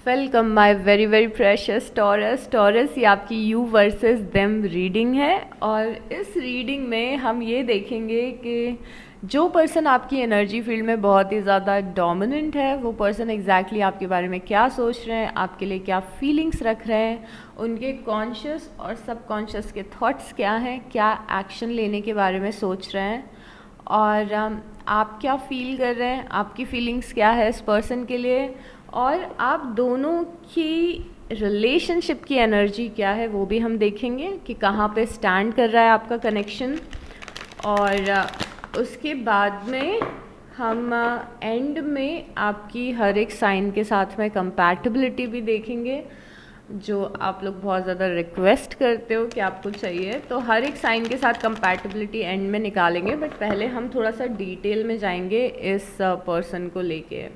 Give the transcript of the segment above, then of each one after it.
Welcome my very very precious taurus ये आपकी you versus them reading है। और इस रीडिंग में हम ये देखेंगे कि जो पर्सन आपकी एनर्जी फील्ड में बहुत ही ज़्यादा डोमिनेंट है, वो पर्सन एग्जैक्टली आपके बारे में क्या सोच रहे हैं, आपके लिए क्या फीलिंग्स रख रहे हैं, उनके कॉन्शियस और सबकॉन्शियस के थॉट्स क्या हैं, क्या एक्शन लेने के बारे में सोच रहे हैं, और आप क्या फील कर रहे हैं, आपकी फीलिंग्स क्या है इस पर्सन के लिए, और आप दोनों की रिलेशनशिप की एनर्जी क्या है वो भी हम देखेंगे कि कहाँ पे स्टैंड कर रहा है आपका कनेक्शन। और उसके बाद में हम एंड में आपकी हर एक साइन के साथ में कंपैटिबिलिटी भी देखेंगे, जो आप लोग बहुत ज़्यादा रिक्वेस्ट करते हो कि आपको चाहिए। तो हर एक साइन के साथ कंपैटिबिलिटी एंड में निकालेंगे, बट पहले हम थोड़ा सा डिटेल में जाएंगे इस पर्सन को लेके।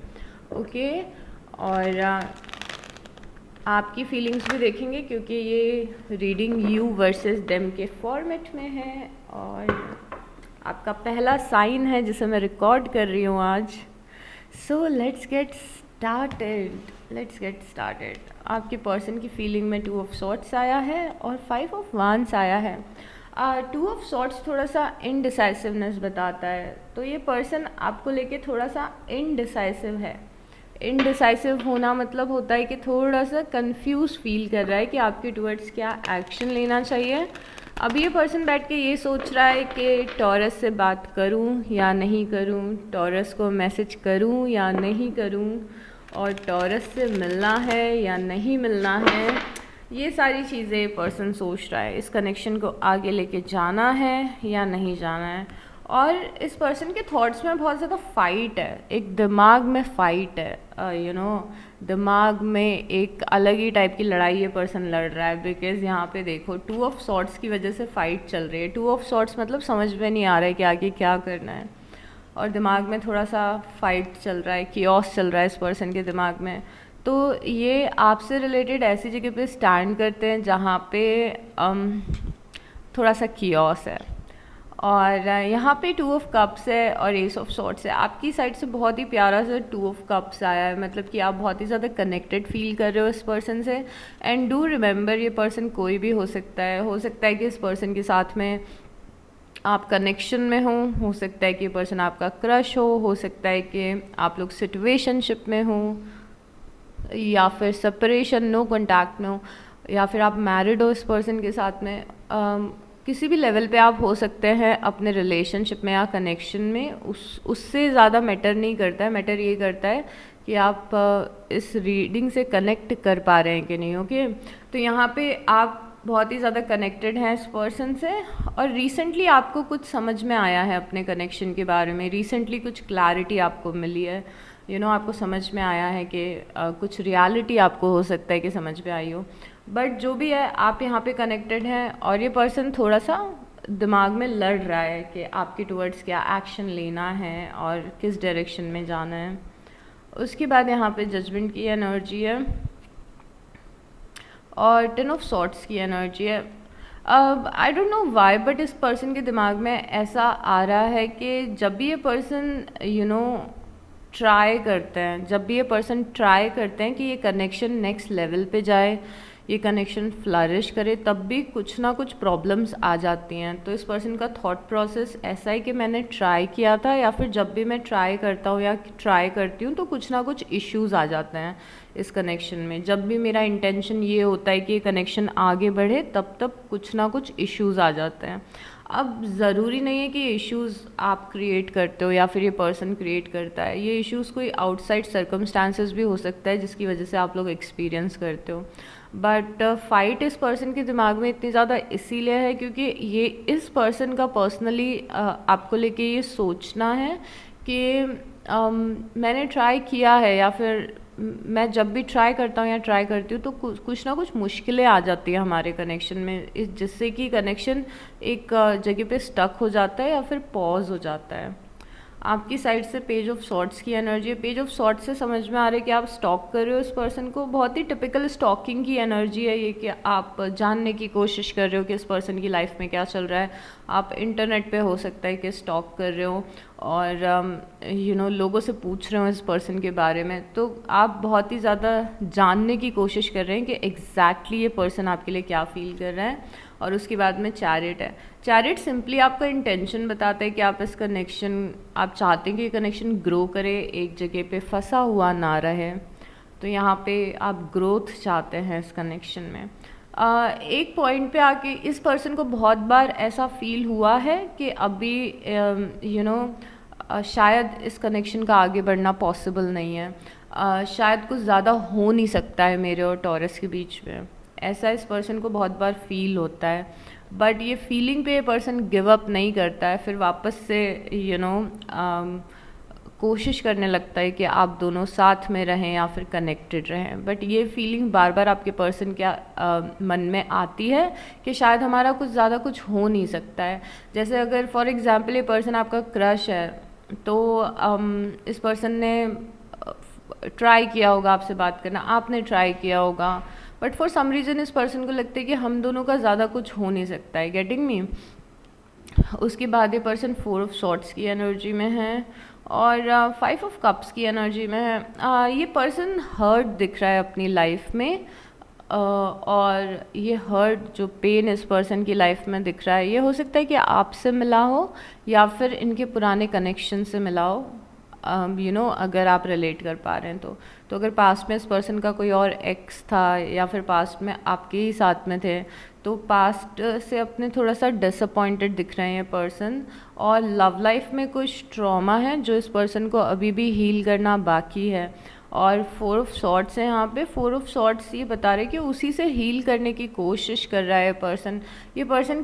ओके, और आपकी फीलिंग्स भी देखेंगे क्योंकि ये रीडिंग यू वर्सेस देम के फॉर्मेट में है। और आपका पहला साइन है जिसे मैं रिकॉर्ड कर रही हूँ आज। So let's get started. आपके पर्सन की फीलिंग में 2 ऑफ सॉर्ट्स आया है और 5 ऑफ वांड्स आया है। 2 ऑफ सॉर्ट्स थोड़ा सा इनडिसाइसिवनेस बताता है, तो ये पर्सन आपको लेके थोड़ा सा इनडिसाइसिव है। इनडिसाइसिव होना मतलब होता है कि थोड़ा सा कंफ्यूज फील कर रहा है कि आपके टुवर्ड्स क्या एक्शन लेना चाहिए। अब ये पर्सन बैठ के ये सोच रहा है कि टॉरस से बात करूं या नहीं करूं, टॉरस को मैसेज करूं या नहीं करूं, और टॉरस से मिलना है या नहीं मिलना है। ये सारी चीज़ें पर्सन सोच रहा है। इस कनेक्शन को आगे लेके जाना है या नहीं जाना है। और इस पर्सन के थॉट्स में बहुत ज़्यादा फाइट है, एक दिमाग में फाइट है, दिमाग में एक अलग ही टाइप की लड़ाई ये पर्सन लड़ रहा है। बिकॉज यहाँ पे देखो 2 ऑफ सॉर्ट्स की वजह से फाइट चल रही है। 2 ऑफ सॉर्ट्स मतलब समझ में नहीं आ रहा है कि आगे क्या करना है, और दिमाग में थोड़ा सा फाइट चल रहा है, कियोस चल रहा है इस पर्सन के दिमाग में। तो ये आपसे रिलेटेड ऐसी जगह पे स्टैंड करते हैं जहाँ पे थोड़ा सा कियोस है। और यहाँ पे 2 ऑफ कप्स है और एस ऑफ सॉर्ट्स है। आपकी साइड से बहुत ही प्यारा सा 2 ऑफ कप्स आया है, मतलब कि आप बहुत ही ज़्यादा कनेक्टेड फील कर रहे हो इस पर्सन से। एंड डू रिमेंबर, ये पर्सन कोई भी हो सकता है। हो सकता है कि इस पर्सन के साथ में आप कनेक्शन में हो सकता है कि ये पर्सन आपका क्रश हो सकता है कि आप लोग सिचुएशनशिप में हो, या फिर सेपरेशन, नो कॉन्टैक्ट में हो, या फिर आप मैरिड हो इस पर्सन के साथ में। किसी भी लेवल पे आप हो सकते हैं अपने रिलेशनशिप में या कनेक्शन में। उससे ज़्यादा मैटर नहीं करता है। मैटर ये करता है कि आप इस रीडिंग से कनेक्ट कर पा रहे हैं कि नहीं। ओके, तो यहाँ पे आप बहुत ही ज़्यादा कनेक्टेड हैं इस पर्सन से, और रिसेंटली आपको कुछ समझ में आया है अपने कनेक्शन के बारे में। रिसेंटली कुछ क्लैरिटी आपको मिली है, आपको समझ में आया है कि कुछ रियलिटी आपको हो सकता है कि समझ में आई हो। बट जो भी है, आप यहाँ पे कनेक्टेड हैं, और ये पर्सन थोड़ा सा दिमाग में लड़ रहा है कि आपके टुवर्ड्स क्या एक्शन लेना है और किस डायरेक्शन में जाना है। उसके बाद यहाँ पे जजमेंट की एनर्जी है और 10 ऑफ सॉर्ट्स की एनर्जी है। I don't know why, but इस पर्सन के दिमाग में ऐसा आ रहा है कि जब भी ये पर्सन ट्राई करते हैं, जब भी ये पर्सन ट्राई करते हैं कि ये कनेक्शन नेक्स्ट लेवल पे जाए, ये कनेक्शन फ्लरिश करे, तब भी कुछ ना कुछ प्रॉब्लम्स आ जाती हैं। तो इस पर्सन का थॉट प्रोसेस ऐसा है कि मैंने ट्राई किया था, या फिर जब भी मैं ट्राई करता हूँ या ट्राई करती हूँ तो कुछ ना कुछ इश्यूज़ आ जाते हैं इस कनेक्शन में। जब भी मेरा इंटेंशन ये होता है कि ये कनेक्शन आगे बढ़े, तब कुछ ना कुछ इश्यूज़ आ जाते हैं। अब ज़रूरी नहीं है कि ये इश्यूज़ आप क्रिएट करते हो या फिर ये पर्सन क्रिएट करता है। ये इश्यूज़ कोई आउटसाइड सर्कमस्टांसेस भी हो सकता है जिसकी वजह से आप लोग एक्सपीरियंस करते हो। बट फाइट इस पर्सन के दिमाग में इतनी ज़्यादा इसीलिए है क्योंकि ये इस पर्सन का पर्सनली आपको लेके ये सोचना है कि मैंने ट्राई किया है, या फिर मैं जब भी ट्राई करता हूँ या ट्राई करती हूँ तो कुछ ना कुछ मुश्किलें आ जाती हैं हमारे कनेक्शन में, जिससे कि कनेक्शन एक जगह पे स्टक हो जाता है या फिर पॉज हो जाता है। आपकी साइड से पेज ऑफ सॉर्ट्स की एनर्जी है। पेज ऑफ सॉर्ट्स से समझ में आ रहा है कि आप स्टॉक कर रहे हो इस पर्सन को। बहुत ही टिपिकल स्टॉकिंग की एनर्जी है ये, कि आप जानने की कोशिश कर रहे हो कि इस पर्सन की लाइफ में क्या चल रहा है। आप इंटरनेट पे हो सकता है कि स्टॉक कर रहे हो और लोगों से पूछ रहे हो इस पर्सन के बारे में। तो आप बहुत ही ज़्यादा जानने की कोशिश कर रहे हैं कि एग्जैक्टली ये पर्सन आपके लिए क्या फील कर रहा है। और उसके बाद में चैरिट है। चैरिट सिंपली आपका इंटेंशन बताता है कि आप इस कनेक्शन, आप चाहते हैं कि ये कनेक्शन ग्रो करे, एक जगह पे फंसा हुआ ना रहे। तो यहाँ पे आप ग्रोथ चाहते हैं इस कनेक्शन में। एक पॉइंट पे आके इस पर्सन को बहुत बार ऐसा फील हुआ है कि अभी शायद इस कनेक्शन का आगे बढ़ना पॉसिबल नहीं है। शायद कुछ ज़्यादा हो नहीं सकता है मेरे और टॉरस के बीच में, ऐसा इस पर्सन को बहुत बार फील होता है। बट ये फीलिंग पे ये पर्सन गिव अप नहीं करता है, फिर वापस से कोशिश करने लगता है कि आप दोनों साथ में रहें या फिर कनेक्टेड रहें। बट ये फीलिंग बार बार आपके पर्सन के मन में आती है कि शायद हमारा कुछ ज़्यादा कुछ हो नहीं सकता है। जैसे अगर फॉर एग्ज़ाम्पल ये पर्सन आपका क्रश है, तो इस पर्सन ने ट्राई किया होगा आपसे बात करना, आपने ट्राई किया होगा, बट फॉर सम रीज़न इस पर्सन को लगता है कि हम दोनों का ज़्यादा कुछ हो नहीं सकता है। Getting me? उसके बाद ये पर्सन 4 ऑफ सॉर्ट्स की एनर्जी में है और 5 ऑफ कप्स की एनर्जी में है। ये पर्सन हर्ट दिख रहा है अपनी लाइफ में और ये हर्ट, जो पेन इस पर्सन की लाइफ में दिख रहा है, ये हो सकता है कि आपसे मिला हो या फिर इनके पुराने कनेक्शन से मिला हो। अगर आप रिलेट कर पा रहे हैं तो अगर पास्ट में इस पर्सन का कोई और एक्स था या फिर पास्ट में आपके ही साथ में थे, तो पास्ट से अपने थोड़ा सा डिसअपॉइंटेड दिख रहे हैं ये पर्सन। और लव लाइफ में कुछ ट्रॉमा है जो इस पर्सन को अभी भी हील करना बाकी है। और 4 ऑफ सॉर्ट्स है यहाँ पे। 4 ऑफ सॉर्ट्स ये बता रहे कि उसी से हील करने की कोशिश कर रहा है ये पर्सन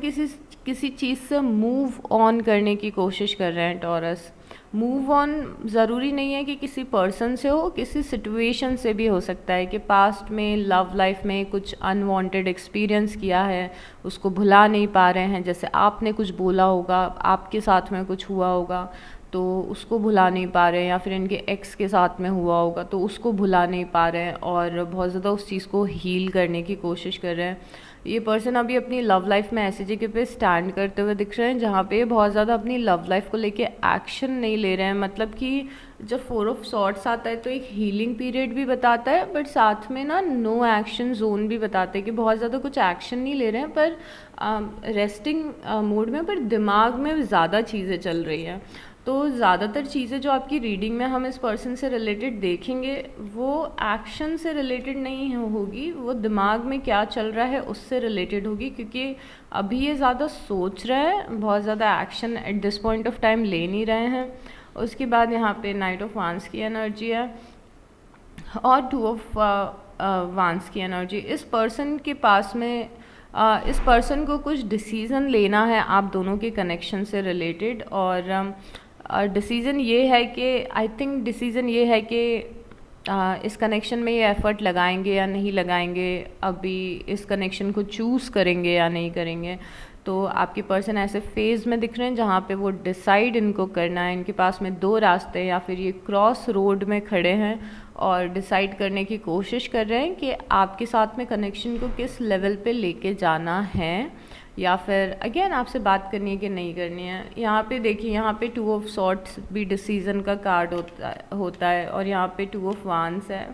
किसी चीज़ से मूव ऑन करने की कोशिश कर रहे हैं टॉरस। मूव ऑन ज़रूरी नहीं है कि किसी पर्सन से हो, किसी सिचुएशन से भी हो सकता है कि पास्ट में लव लाइफ में कुछ अनवांटेड एक्सपीरियंस किया है, उसको भुला नहीं पा रहे हैं। जैसे आपने कुछ बोला होगा, आपके साथ में कुछ हुआ होगा तो उसको भुला नहीं पा रहे हैं, या फिर इनके एक्स के साथ में हुआ होगा तो उसको भुला नहीं पा रहे हैं और बहुत ज़्यादा उस चीज़ को हील करने की कोशिश कर रहे हैं। ये पर्सन अभी अपनी लव लाइफ में ऐसी जगह पे स्टैंड करते हुए दिख रहे हैं जहाँ पे बहुत ज़्यादा अपनी लव लाइफ को लेके एक्शन नहीं ले रहे हैं। मतलब कि जब 4 ऑफ सॉर्ट्स आता है तो एक हीलिंग पीरियड भी बताता है, बट साथ में ना नो एक्शन जोन भी बताता है कि बहुत ज़्यादा कुछ एक्शन नहीं ले रहे हैं, पर रेस्टिंग मोड में, पर दिमाग में ज़्यादा चीज़ें चल रही हैं। तो ज़्यादातर चीज़ें जो आपकी रीडिंग में हम इस पर्सन से रिलेटेड देखेंगे वो एक्शन से रिलेटेड नहीं होगी, वो दिमाग में क्या चल रहा है उससे रिलेटेड होगी, क्योंकि अभी ये ज़्यादा सोच रहे हैं, बहुत ज़्यादा action at this point of time ले नहीं रहे हैं। उसके बाद यहाँ पे नाइट ऑफ वांस की एनर्जी है और 2 ऑफ वांस की एनर्जी। इस पर्सन के पास में इस पर्सन को कुछ डिसीज़न लेना है आप दोनों के कनेक्शन से रिलेटेड, और डिसीज़न ये है कि आई थिंक डिसीज़न ये है कि इस कनेक्शन में ये एफ़र्ट लगाएंगे या नहीं लगाएंगे, अभी इस कनेक्शन को चूज़ करेंगे या नहीं करेंगे। तो आपके पर्सन ऐसे फेज़ में दिख रहे हैं जहाँ पे वो डिसाइड इनको करना है। इनके पास में 2 रास्ते हैं, या फिर ये क्रॉस रोड में खड़े हैं और डिसाइड करने की कोशिश कर रहे हैं कि आपके साथ में कनेक्शन को किस लेवल पे लेके जाना है, या फिर अगेन आपसे बात करनी है कि नहीं करनी है। यहाँ पे देखिए, यहाँ पे 2 ऑफ सॉर्ट्स भी डिसीज़न का कार्ड होता है और यहाँ पे 2 ऑफ वांस है,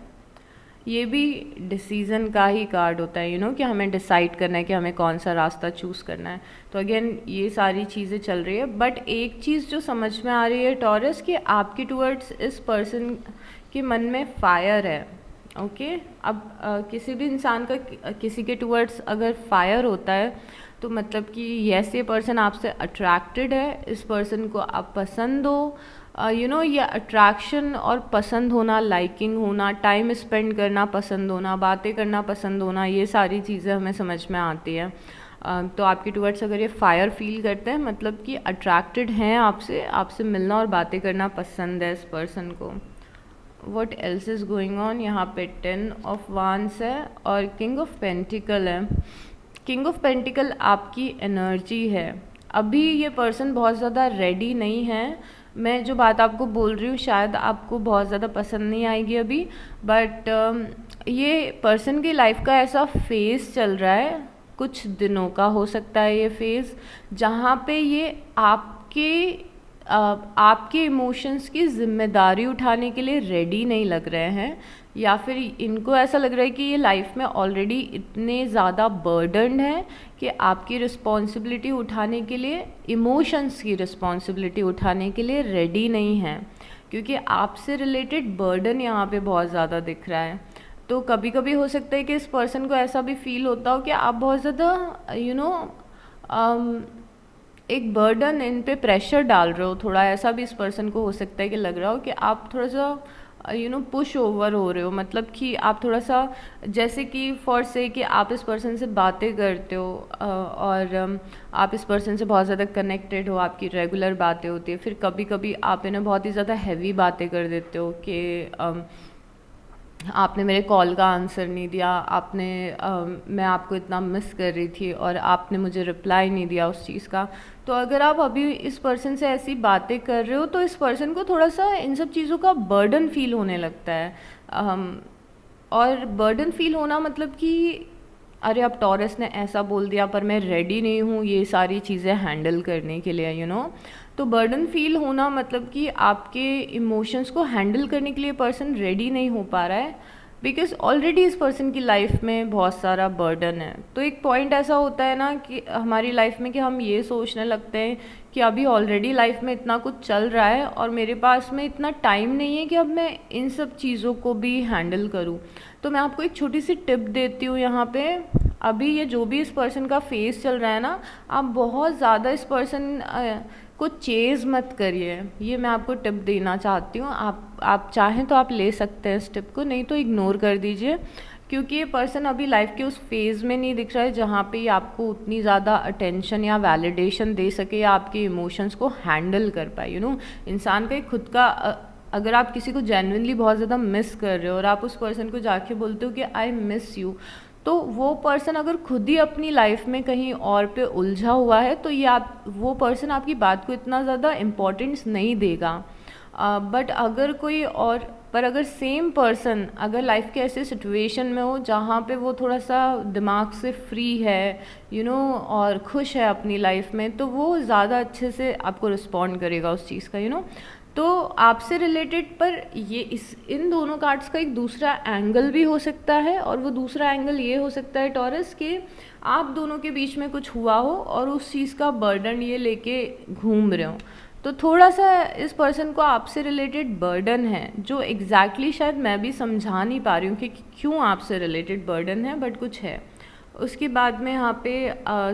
ये भी डिसीज़न का ही कार्ड होता है, कि हमें डिसाइड करना है कि हमें कौन सा रास्ता चूज़ करना है। तो अगेन ये सारी चीज़ें चल रही है, बट एक चीज़ जो समझ में आ रही है टॉरस, कि आपके टूवर्ड्स इस पर्सन के मन में फायर है। ओके, अब किसी भी इंसान का किसी के टूवर्ड्स अगर फायर होता है तो मतलब कि ये पर्सन आपसे अट्रैक्टेड है, इस पर्सन को आप पसंद हो, ये अट्रैक्शन और पसंद होना, लाइकिंग होना, टाइम स्पेंड करना पसंद होना, बातें करना पसंद होना, ये सारी चीज़ें हमें समझ में आती है। तो आपके टूवर्ड्स अगर ये फायर फील करते हैं, मतलब कि अट्रैक्टेड हैं आपसे मिलना और बातें करना पसंद है इस पर्सन को। What else is going on, यहाँ पे 10 ऑफ वांस है और किंग ऑफ पेंटिकल है। किंग ऑफ पेंटिकल आपकी एनर्जी है। अभी ये पर्सन बहुत ज़्यादा रेडी नहीं है, मैं जो बात आपको बोल रही हूँ शायद आपको बहुत ज़्यादा पसंद नहीं आएगी अभी, बट ये पर्सन की लाइफ का ऐसा फेज़ चल रहा है, कुछ दिनों का हो सकता है ये फेज़, जहाँ पे ये आपके इमोशंस की ज़िम्मेदारी उठाने के लिए रेडी नहीं लग रहे हैं, या फिर इनको ऐसा लग रहा है कि ये लाइफ में ऑलरेडी इतने ज़्यादा बर्डन्ड हैं कि आपकी रिस्पॉन्सिबिलिटी उठाने के लिए, इमोशंस की रिस्पॉन्सिबिलिटी उठाने के लिए रेडी नहीं हैं, क्योंकि आपसे रिलेटेड बर्डन यहाँ पे बहुत ज़्यादा दिख रहा है। तो कभी कभी हो सकता है कि इस पर्सन को ऐसा भी फील होता हो कि आप बहुत ज़्यादा एक बर्डन इन पे प्रेशर डाल रहे हो, थोड़ा ऐसा भी इस पर्सन को हो सकता है कि लग रहा हो कि आप थोड़ा सा पुश ओवर हो रहे हो, मतलब कि आप थोड़ा सा, जैसे कि फॉर से कि आप इस पर्सन से बातें करते हो और आप इस पर्सन से बहुत ज़्यादा कनेक्टेड हो, आपकी रेगुलर बातें होती है, फिर कभी कभी आप इन्हें बहुत ही ज़्यादा हैवी बातें कर देते हो कि आपने मेरे कॉल का आंसर नहीं दिया, मैं आपको इतना मिस कर रही थी और आपने मुझे रिप्लाई नहीं दिया उस चीज़ का। तो अगर आप अभी इस पर्सन से ऐसी बातें कर रहे हो तो इस पर्सन को थोड़ा सा इन सब चीज़ों का बर्डन फील होने लगता है। और बर्डन फील होना मतलब कि अरे अब टॉरस ने ऐसा बोल दिया पर मैं रेडी नहीं हूँ ये सारी चीज़ें हैंडल करने के लिए, तो बर्डन फील होना मतलब कि आपके इमोशंस को हैंडल करने के लिए पर्सन रेडी नहीं हो पा रहा है, बिकॉज ऑलरेडी इस पर्सन की लाइफ में बहुत सारा बर्डन है। तो एक पॉइंट ऐसा होता है ना कि हमारी लाइफ में कि हम ये सोचने लगते हैं कि अभी ऑलरेडी लाइफ में इतना कुछ चल रहा है और मेरे पास में इतना टाइम नहीं है कि अब मैं इन सब चीज़ों को भी हैंडल करूँ। तो मैं आपको एक छोटी सी टिप देती हूँ यहाँ पे। अभी ये जो भी इस पर्सन का फेस चल रहा है ना, आप बहुत ज़्यादा इस पर्सन को चेज़ मत करिए, ये मैं आपको टिप देना चाहती हूँ। आप चाहें तो आप ले सकते हैं इस टिप को, नहीं तो इग्नोर कर दीजिए, क्योंकि ये पर्सन अभी लाइफ के उस फेज़ में नहीं दिख रहा है जहाँ पे ये आपको उतनी ज़्यादा अटेंशन या वैलिडेशन दे सके या आपके इमोशंस को हैंडल कर पाए। इंसान का एक खुद का अगर आप किसी को जेन्युइनली बहुत ज़्यादा मिस कर रहे हो और आप उस पर्सन को जाके बोलते हो कि आई मिस यू, तो वो पर्सन अगर खुद ही अपनी लाइफ में कहीं और पे उलझा हुआ है तो वो पर्सन आपकी बात को इतना ज़्यादा इम्पोर्टेंस नहीं देगा। बट अगर सेम पर्सन अगर लाइफ के ऐसे सिचुएशन में हो जहाँ पे वो थोड़ा सा दिमाग से फ्री है और खुश है अपनी लाइफ में, तो वो ज़्यादा अच्छे से आपको रिस्पॉन्ड करेगा उस चीज़ का। तो आपसे रिलेटेड पर इन दोनों कार्ड्स का एक दूसरा एंगल भी हो सकता है, और वो दूसरा एंगल ये हो सकता है टॉरस कि आप दोनों के बीच में कुछ हुआ हो और उस चीज़ का बर्डन ये लेके घूम रहे हो। तो थोड़ा सा इस पर्सन को आपसे रिलेटेड बर्डन है, जो एग्जैक्टली शायद मैं भी समझा नहीं पा रही हूँ कि क्यों आपसे रिलेटेड बर्डन है, बट कुछ है। उसके बाद में यहाँ पे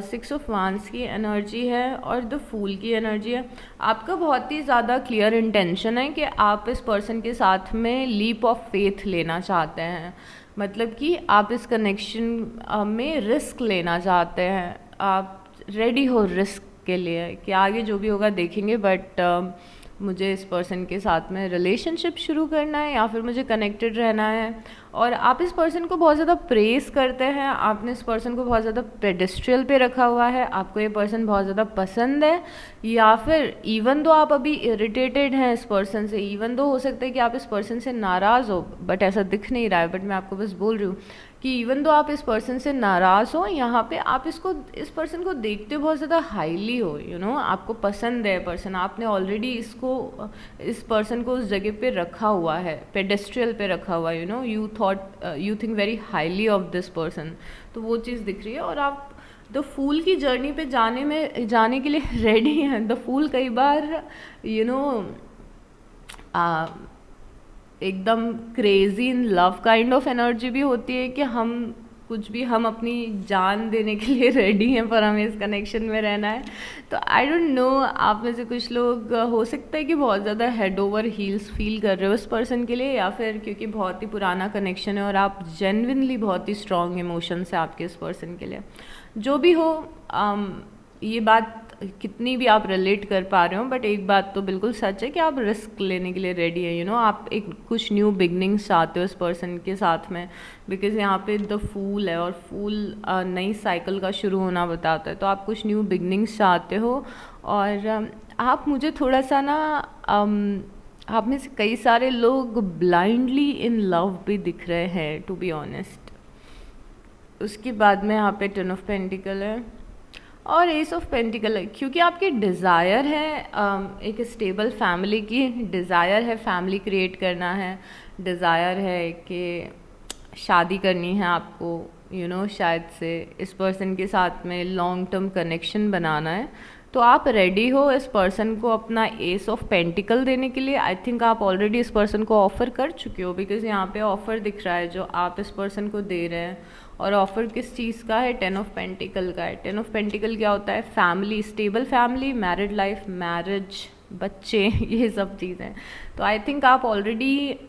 6 ऑफ वांड्स की एनर्जी है और द फूल की एनर्जी है। आपका बहुत ही ज़्यादा क्लियर इंटेंशन है कि आप इस पर्सन के साथ में लीप ऑफ फेथ लेना चाहते हैं, मतलब कि आप इस कनेक्शन में रिस्क लेना चाहते हैं, आप रेडी हो रिस्क के लिए कि आगे जो भी होगा देखेंगे, बट मुझे इस पर्सन के साथ में रिलेशनशिप शुरू करना है या फिर मुझे कनेक्टेड रहना है। और आप इस पर्सन को बहुत ज़्यादा प्रेस करते हैं, आपने इस पर्सन को बहुत ज़्यादा पेडिस्ट्रियल पे रखा हुआ है, आपको ये पर्सन बहुत ज़्यादा पसंद है, या फिर इवन दो आप अभी इरिटेटेड हैं इस पर्सन से, इवन दो हो सकता है कि आप इस पर्सन से नाराज़ हो, बट ऐसा दिख नहीं रहा है, बट मैं आपको बस बोल रही हूँ कि इवन दो आप इस पर्सन से नाराज़ हो, यहाँ पे आप इस पर्सन को देखते बहुत ज़्यादा हाईली हो, आपको पसंद है पर्सन, आपने ऑलरेडी इस पर्सन को उस जगह पे रखा हुआ है, पेडेस्ट्रियल पे रखा हुआ है, you think very highly of this person, तो वो चीज़ दिख रही है। और आप द फूल की जर्नी पे जाने के लिए रेडी हैं। द फूल कई बार एकदम crazy in love kind of energy भी होती है कि हम अपनी जान देने के लिए रेडी हैं पर हमें इस कनेक्शन में रहना है। तो आई डोंट नो, आप में से कुछ लोग हो सकता है कि बहुत ज़्यादा हेड ओवर हील्स फील कर रहे हो इस पर्सन के लिए, या फिर क्योंकि बहुत ही पुराना कनेक्शन है और आप जेन्युइनली बहुत ही स्ट्रॉन्ग इमोशंस है आपके इस पर्सन के लिए। जो भी हो, ये बात कितनी भी आप रिलेट कर पा रहे हो, बट एक बात तो बिल्कुल सच है कि आप रिस्क लेने के लिए रेडी है। आप एक कुछ न्यू बिगनिंग्स चाहते हो इस पर्सन के साथ में, बिकॉज यहाँ पे द फूल है और फूल नई साइकिल का शुरू होना बताता है। तो आप कुछ न्यू बिगनिंग्स चाहते हो। और आप मुझे थोड़ा सा ना आप में से कई सारे लोग ब्लाइंडली इन लव भी दिख रहे हैं, टू बी ऑनेस्ट। उसके बाद में यहाँ पे 10 ऑफ पेंटिकल है और एस ऑफ पेंटिकल है, क्योंकि आपकी डिज़ायर है एक स्टेबल फैमिली की, डिज़ायर है फैमिली क्रिएट करना है, डिज़ायर है कि शादी करनी है आपको, शायद से इस पर्सन के साथ में लॉन्ग टर्म कनेक्शन बनाना है। तो आप रेडी हो इस पर्सन को अपना एस ऑफ पेंटिकल देने के लिए। आई थिंक आप ऑलरेडी इस पर्सन को ऑफ़र कर चुके हो, बिकॉज यहाँ पे ऑफ़र दिख रहा है जो आप इस पर्सन को दे रहे हैं। और ऑफ़र किस चीज़ का है? 10 ऑफ पेंटिकल का है। 10 ऑफ पेंटिकल क्या होता है? Family, stable family, married life, marriage, बच्चे, ये सब चीज़ें। तो आई थिंक आप ऑलरेडी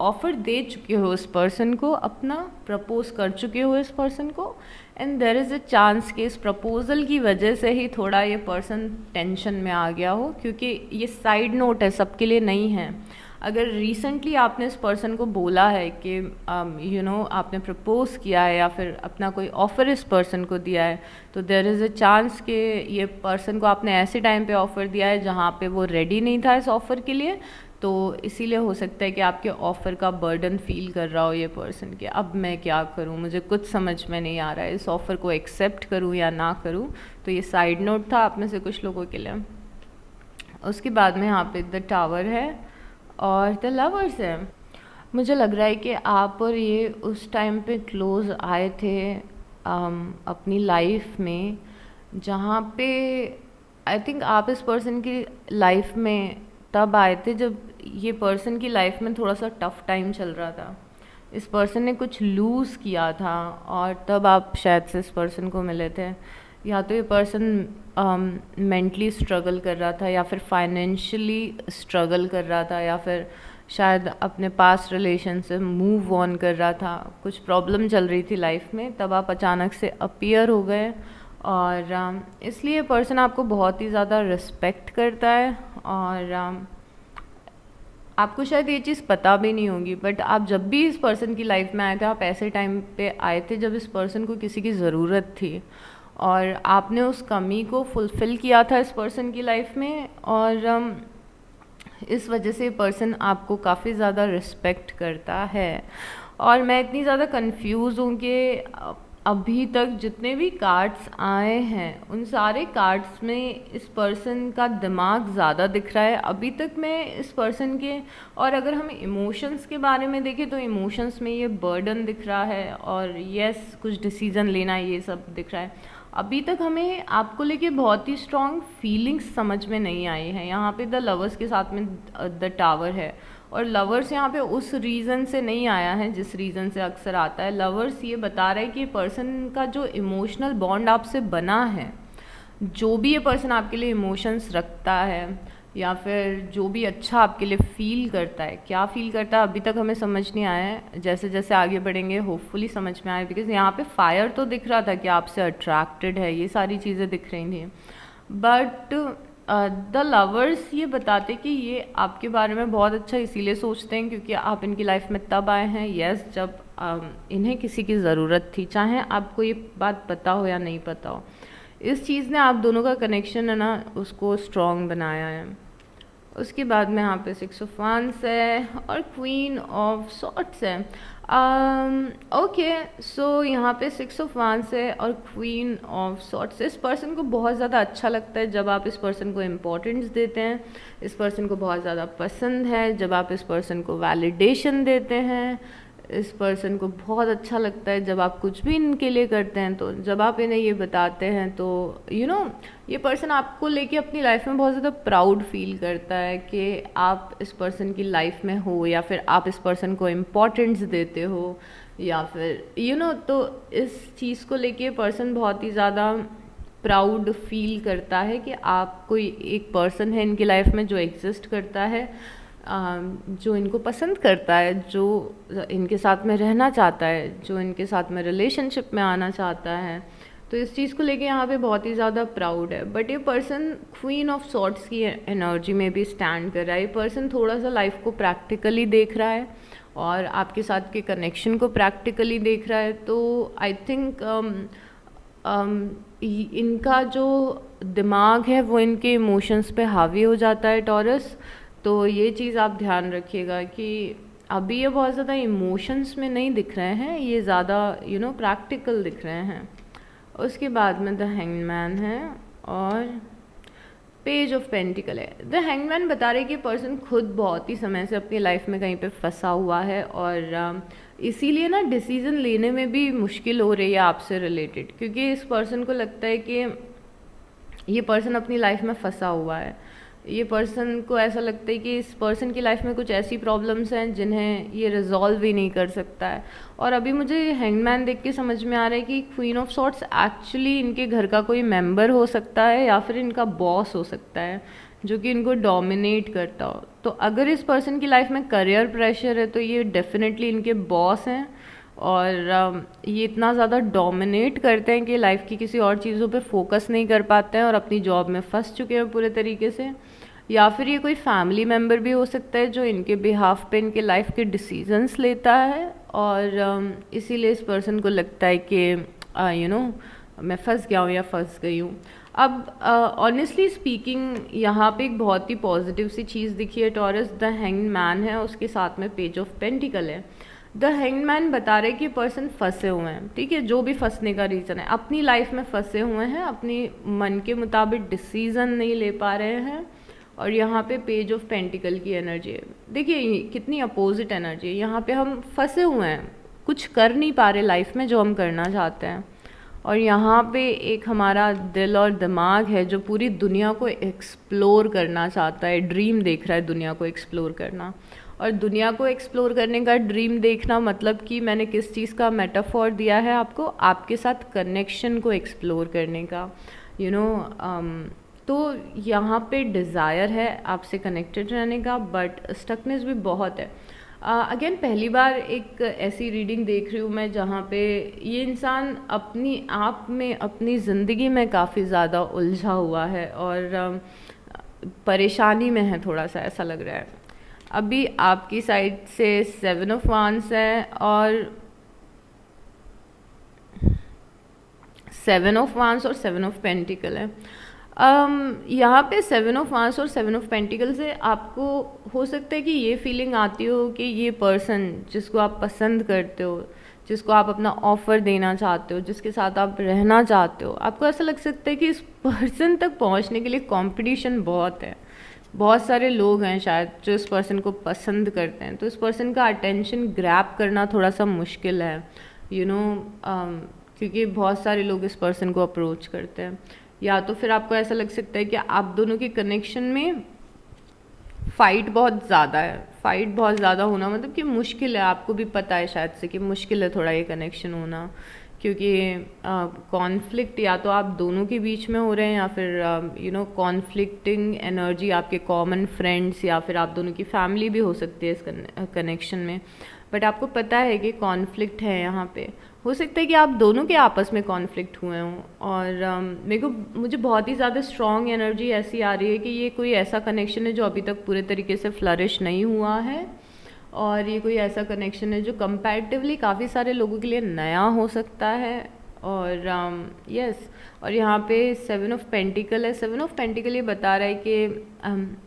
ऑफ़र दे चुके हो इस पर्सन को, अपना प्रपोज कर चुके हो इस पर्सन को, and there is a chance कि इस प्रपोजल की वजह से ही थोड़ा ये पर्सन टेंशन में आ गया हो, क्योंकि ये साइड नोट है, सबके लिए नहीं है। अगर रिसेंटली आपने इस पर्सन को बोला है कि आपने प्रपोज किया है या फिर अपना कोई ऑफ़र इस पर्सन को दिया है, तो देयर इज़ अ चांस कि ये पर्सन को आपने ऐसे टाइम पे ऑफ़र दिया है जहाँ पे वो रेडी नहीं था इस ऑफ़र के लिए। तो इसीलिए हो सकता है कि आपके ऑफ़र का बर्डन फील कर रहा हो ये पर्सन कि अब मैं क्या करूं, मुझे कुछ समझ में नहीं आ रहा है, इस ऑफ़र को एक्सेप्ट करूं या ना करूं। तो ये साइड नोट था आप में से कुछ लोगों के लिए। उसके बाद में यहाँ पे द टावर है और द लवर्स है। मुझे लग रहा है कि आप और ये उस टाइम पे क्लोज आए थे अपनी लाइफ में, जहाँ पे आई थिंक आप इस पर्सन की लाइफ में तब आए थे जब ये पर्सन की लाइफ में थोड़ा सा टफ टाइम चल रहा था। इस पर्सन ने कुछ लूज़ किया था और तब आप शायद से इस पर्सन को मिले थे। या तो ये पर्सन मेंटली स्ट्रगल कर रहा था, या फिर फाइनेंशियली स्ट्रगल कर रहा था, या फिर शायद अपने पास्ट रिलेशन से मूव ऑन कर रहा था। कुछ प्रॉब्लम चल रही थी लाइफ में, तब आप अचानक से अपीयर हो गए। और इसलिए पर्सन आपको बहुत ही ज़्यादा रिस्पेक्ट करता है। और आपको शायद ये चीज़ पता भी नहीं होगी, बट आप जब भी इस पर्सन की लाइफ में आए थे, आप ऐसे टाइम पे आए थे जब इस पर्सन को किसी की ज़रूरत थी, और आपने उस कमी को फुलफ़िल किया था इस पर्सन की लाइफ में। और इस वजह से पर्सन आपको काफ़ी ज़्यादा रिस्पेक्ट करता है। और मैं इतनी ज़्यादा कंफ्यूज हूँ कि अभी तक जितने भी कार्ड्स आए हैं उन सारे कार्ड्स में इस पर्सन का दिमाग ज़्यादा दिख रहा है अभी तक मैं इस पर्सन के। और अगर हम इमोशंस के बारे में देखें तो इमोशंस में ये बर्डन दिख रहा है, और यस कुछ डिसीज़न लेना, ये सब दिख रहा है। अभी तक हमें आपको लेके बहुत ही स्ट्रॉन्ग फीलिंग्स समझ में नहीं आई हैं। यहाँ पे द लवर्स के साथ में द टावर है, और लवर्स यहाँ पे उस रीज़न से नहीं आया है जिस रीज़न से अक्सर आता है। लवर्स ये बता रहा है कि पर्सन का जो इमोशनल बॉन्ड आपसे बना है, जो भी ये पर्सन आपके लिए इमोशंस रखता है, या फिर जो भी अच्छा आपके लिए फ़ील करता है, क्या फ़ील करता है अभी तक हमें समझ नहीं आया है। जैसे जैसे आगे बढ़ेंगे होपफुली समझ में आए, बिकॉज़ यहाँ पे फायर तो दिख रहा था कि आपसे अट्रैक्टेड है, ये सारी चीज़ें दिख रही थी। बट द लवर्स ये बताते कि ये आपके बारे में बहुत अच्छा इसीलिए सोचते हैं क्योंकि आप इनकी लाइफ में तब आए हैं, यस जब इन्हें किसी की ज़रूरत थी, चाहे आपको ये बात पता हो या नहीं पता हो। इस चीज़ ने आप दोनों का कनेक्शन है ना उसको स्ट्रॉन्ग बनाया है। उसके बाद में यहाँ पे 6 ऑफ वांड्स है और क्वीन ऑफ सॉर्ड्स है। ओके सो यहाँ पे 6 ऑफ वांड्स है और क्वीन ऑफ सॉर्ड्स। इस पर्सन को बहुत ज़्यादा अच्छा लगता है जब आप इस पर्सन को इम्पोर्टेंस देते हैं। इस पर्सन को बहुत ज़्यादा पसंद है जब आप इस पर्सन को वैलिडेशन देते हैं। इस पर्सन को बहुत अच्छा लगता है जब आप कुछ भी इनके लिए करते हैं, तो जब आप इन्हें ये बताते हैं तो ये पर्सन आपको लेके अपनी लाइफ में बहुत ज़्यादा प्राउड फील करता है कि आप इस पर्सन की लाइफ में हो, या फिर आप इस पर्सन को इम्पोर्टेंस देते हो, या फिर तो इस चीज़ को लेके पर्सन बहुत ही ज़्यादा प्राउड फील करता है कि आप कोई एक पर्सन है इनकी लाइफ में जो एग्जिस्ट करता है, जो इनको पसंद करता है, जो इनके साथ में रहना चाहता है, जो इनके साथ में रिलेशनशिप में आना चाहता है। तो इस चीज़ को लेके यहाँ पे बहुत ही ज़्यादा प्राउड है। बट ये पर्सन क्वीन ऑफ सॉर्ट्स की एनर्जी में भी स्टैंड कर रहा है। ये पर्सन थोड़ा सा लाइफ को प्रैक्टिकली देख रहा है और आपके साथ के कनेक्शन को प्रैक्टिकली देख रहा है। तो आई थिंक इनका जो दिमाग है वो इनके इमोशंस पे हावी हो जाता है टॉरस। तो ये चीज़ आप ध्यान रखिएगा कि अभी ये बहुत ज़्यादा इमोशंस में नहीं दिख रहे हैं, ये ज़्यादा प्रैक्टिकल दिख रहे हैं। उसके बाद में द हैंगमैन है और पेज ऑफ पेंटिकल है। द हैंगमैन बता रहे कि पर्सन खुद बहुत ही समय से अपनी लाइफ में कहीं पे फंसा हुआ है और इसीलिए ना डिसीज़न लेने में भी मुश्किल हो रही है आपसे रिलेटेड, क्योंकि इस पर्सन को लगता है कि ये पर्सन अपनी लाइफ में फंसा हुआ है। ये पर्सन को ऐसा लगता है कि इस पर्सन की लाइफ में कुछ ऐसी प्रॉब्लम्स हैं जिन्हें ये रिजॉल्व ही नहीं कर सकता है। और अभी मुझे हैंगमैन देख के समझ में आ रहा है कि क्वीन ऑफ सॉर्ट्स एक्चुअली इनके घर का कोई मेंबर हो सकता है या फिर इनका बॉस हो सकता है जो कि इनको डोमिनेट करता हो। तो अगर इस पर्सन की लाइफ में करियर प्रेशर है तो ये डेफिनेटली इनके बॉस हैं और ये इतना ज़्यादा डोमिनेट करते हैं कि लाइफ की किसी और चीज़ों पे फोकस नहीं कर पाते हैं और अपनी जॉब में फंस चुके हैं पूरे तरीके से। या फिर ये कोई फैमिली मेम्बर भी हो सकता है जो इनके बिहाफ पे इनके लाइफ के डिसीजंस लेता है और इसीलिए इस पर्सन को लगता है कि मैं फंस गया हूँ या फंस गई हूँ। अब ऑनेस्टली स्पीकिंग यहाँ पे एक बहुत ही पॉजिटिव सी चीज़ दिखी है टॉरस। द हैंग्ड मैन है, उसके साथ में पेज ऑफ पेंटिकल है। द हैंग्ड मैन बता रहे कि पर्सन फंसे हुए हैं, ठीक है, जो भी फंसने का रीज़न है, अपनी लाइफ में फंसे हुए हैं, अपनी मन के मुताबिक डिसीज़न नहीं ले पा रहे हैं। और यहाँ पे पेज ऑफ पेंटिकल की एनर्जी है। देखिए कितनी अपोजिट एनर्जी है। यहाँ पे हम फंसे हुए हैं, कुछ कर नहीं पा रहे लाइफ में जो हम करना चाहते हैं, और यहाँ पे एक हमारा दिल और दिमाग है जो पूरी दुनिया को एक्सप्लोर करना चाहता है, ड्रीम देख रहा है दुनिया को एक्सप्लोर करना। और दुनिया को एक्सप्लोर करने का ड्रीम देखना मतलब कि मैंने किस चीज़ का मेटाफोर दिया है आपको, आपके साथ कनेक्शन को एक्सप्लोर करने का, तो यहाँ पे डिज़ायर है आपसे कनेक्टेड रहने का, बट स्टकनेस भी बहुत है। अगेन पहली बार एक ऐसी रीडिंग देख रही हूँ मैं जहाँ पे ये इंसान अपनी आप में अपनी ज़िंदगी में काफ़ी ज़्यादा उलझा हुआ है और परेशानी में है, थोड़ा सा ऐसा लग रहा है। अभी आपकी साइड से 7 ऑफ वांड्स है और 7 ऑफ वांड्स और 7 ऑफ पेंटिकल है। यहाँ पे 7 ऑफ वांड्स और 7 ऑफ पेंटिकल से आपको हो सकता है कि ये फीलिंग आती हो कि ये पर्सन जिसको आप पसंद करते हो, जिसको आप अपना ऑफ़र देना चाहते हो, जिसके साथ आप रहना चाहते हो, आपको ऐसा लग सकता है कि इस पर्सन तक पहुँचने के लिए कंपटीशन बहुत है। बहुत सारे लोग हैं शायद जो इस पर्सन को पसंद करते हैं, तो इस पर्सन का अटेंशन ग्रैब करना थोड़ा सा मुश्किल है, क्योंकि बहुत सारे लोग इस पर्सन को अप्रोच करते हैं। या तो फिर आपको ऐसा लग सकता है कि आप दोनों के कनेक्शन में फ़ाइट बहुत ज़्यादा है। फ़ाइट बहुत ज़्यादा होना मतलब कि मुश्किल है, आपको भी पता है शायद से कि मुश्किल है थोड़ा ये कनेक्शन होना, क्योंकि कॉन्फ्लिक्ट या तो आप दोनों के बीच में हो रहे हैं या फिर कॉन्फ्लिक्टिंग एनर्जी आपके कॉमन फ्रेंड्स या फिर आप दोनों की फैमिली भी हो सकती है इस कनेक्शन में। बट आपको पता है कि कॉन्फ्लिक्ट है यहाँ पे। हो सकता है कि आप दोनों के आपस में कॉन्फ्लिक्ट हुए हों और मुझे बहुत ही ज़्यादा स्ट्रॉन्ग एनर्जी ऐसी आ रही है कि ये कोई ऐसा कनेक्शन है जो अभी तक पूरे तरीके से फ्लरिश नहीं हुआ है और ये कोई ऐसा कनेक्शन है जो कंपैरेटिवली काफ़ी सारे लोगों के लिए नया हो सकता है। और यस और यहाँ पे 7 ऑफ पेंटिकल है। 7 ऑफ पेंटिकल ये बता रहा है कि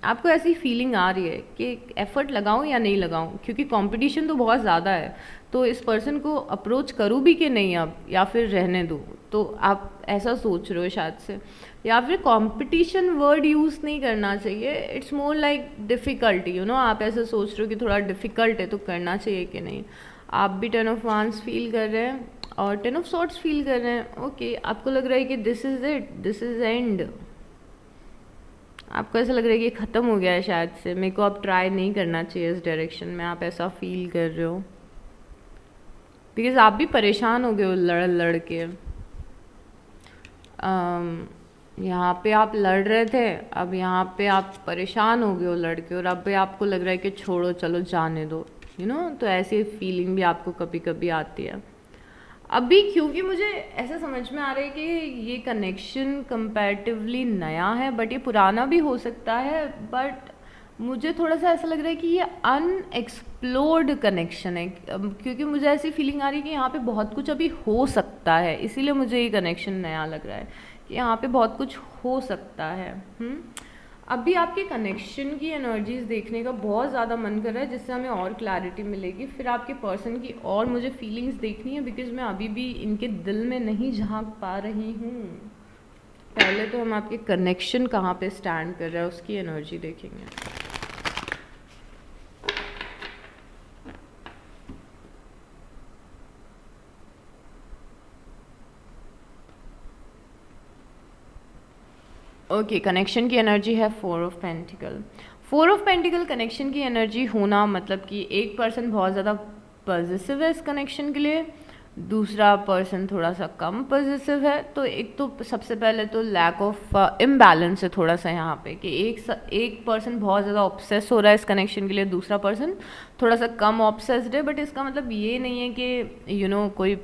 आपको ऐसी फीलिंग आ रही है कि एफ़र्ट लगाऊं या नहीं लगाऊं, क्योंकि कंपटीशन तो बहुत ज़्यादा है, तो इस पर्सन को अप्रोच करूँ भी कि नहीं अब या फिर रहने दूँ, तो आप ऐसा सोच रहे हो शायद से। या फिर कंपटीशन वर्ड यूज़ नहीं करना चाहिए, इट्स मोर लाइक डिफ़िकल्टी, आप ऐसा सोच रहे हो कि थोड़ा डिफ़िकल्ट है तो करना चाहिए कि नहीं। आप भी 10 ऑफ वांड्स फील कर रहे हैं और 10 ऑफ सॉर्ड्स फील कर रहे हैं। ओके, आपको लग रहा है कि this is it, this is and. आपको ऐसा लग रहा है कि ख़त्म हो गया है शायद से, मेरे को अब ट्राई नहीं करना चाहिए इस डायरेक्शन में, आप ऐसा फील कर रहे हो बिकॉज आप भी परेशान हो गए हो लड़ के। यहाँ पे आप लड़ रहे थे, अब यहाँ पे आप परेशान हो गए हो लड़ के और अब भी आपको लग रहा है कि छोड़ो चलो जाने दो, तो ऐसी फीलिंग भी आपको कभी कभी आती है। अभी क्योंकि मुझे ऐसा समझ में आ रहा है कि ये कनेक्शन कंपैरेटिवली नया है, बट ये पुराना भी हो सकता है, बट मुझे थोड़ा सा ऐसा लग रहा है कि ये अनएक्सप्लोर्ड कनेक्शन है, क्योंकि मुझे ऐसी फीलिंग आ रही है कि यहाँ पे बहुत कुछ अभी हो सकता है, इसीलिए मुझे ये कनेक्शन नया लग रहा है कि यहाँ पे बहुत कुछ हो सकता है। अभी आपके कनेक्शन की एनर्जीज देखने का बहुत ज़्यादा मन कर रहा है, जिससे हमें और क्लैरिटी मिलेगी। फिर आपके पर्सन की और मुझे फीलिंग्स देखनी है, बिकॉज मैं अभी भी इनके दिल में नहीं झांक पा रही हूँ। पहले तो हम आपके कनेक्शन कहाँ पे स्टैंड कर रहे हैं उसकी एनर्जी देखेंगे। ओके, कनेक्शन की एनर्जी है 4 of pentacle. 4 of pentacle connection की एनर्जी होना मतलब कि एक पर्सन बहुत ज़्यादा पॉजिटिव है इस कनेक्शन के लिए, दूसरा पर्सन थोड़ा सा कम पॉजिटिव है। तो एक तो सबसे पहले तो लैक ऑफ इम्बैलेंस है थोड़ा सा यहाँ पे, कि एक पर्सन बहुत ज़्यादा ऑब्सेस हो रहा है इस कनेक्शन के लिए, दूसरा पर्सन थोड़ा सा कम ऑब्सेस्ड है। बट इसका मतलब ये नहीं है कि कोई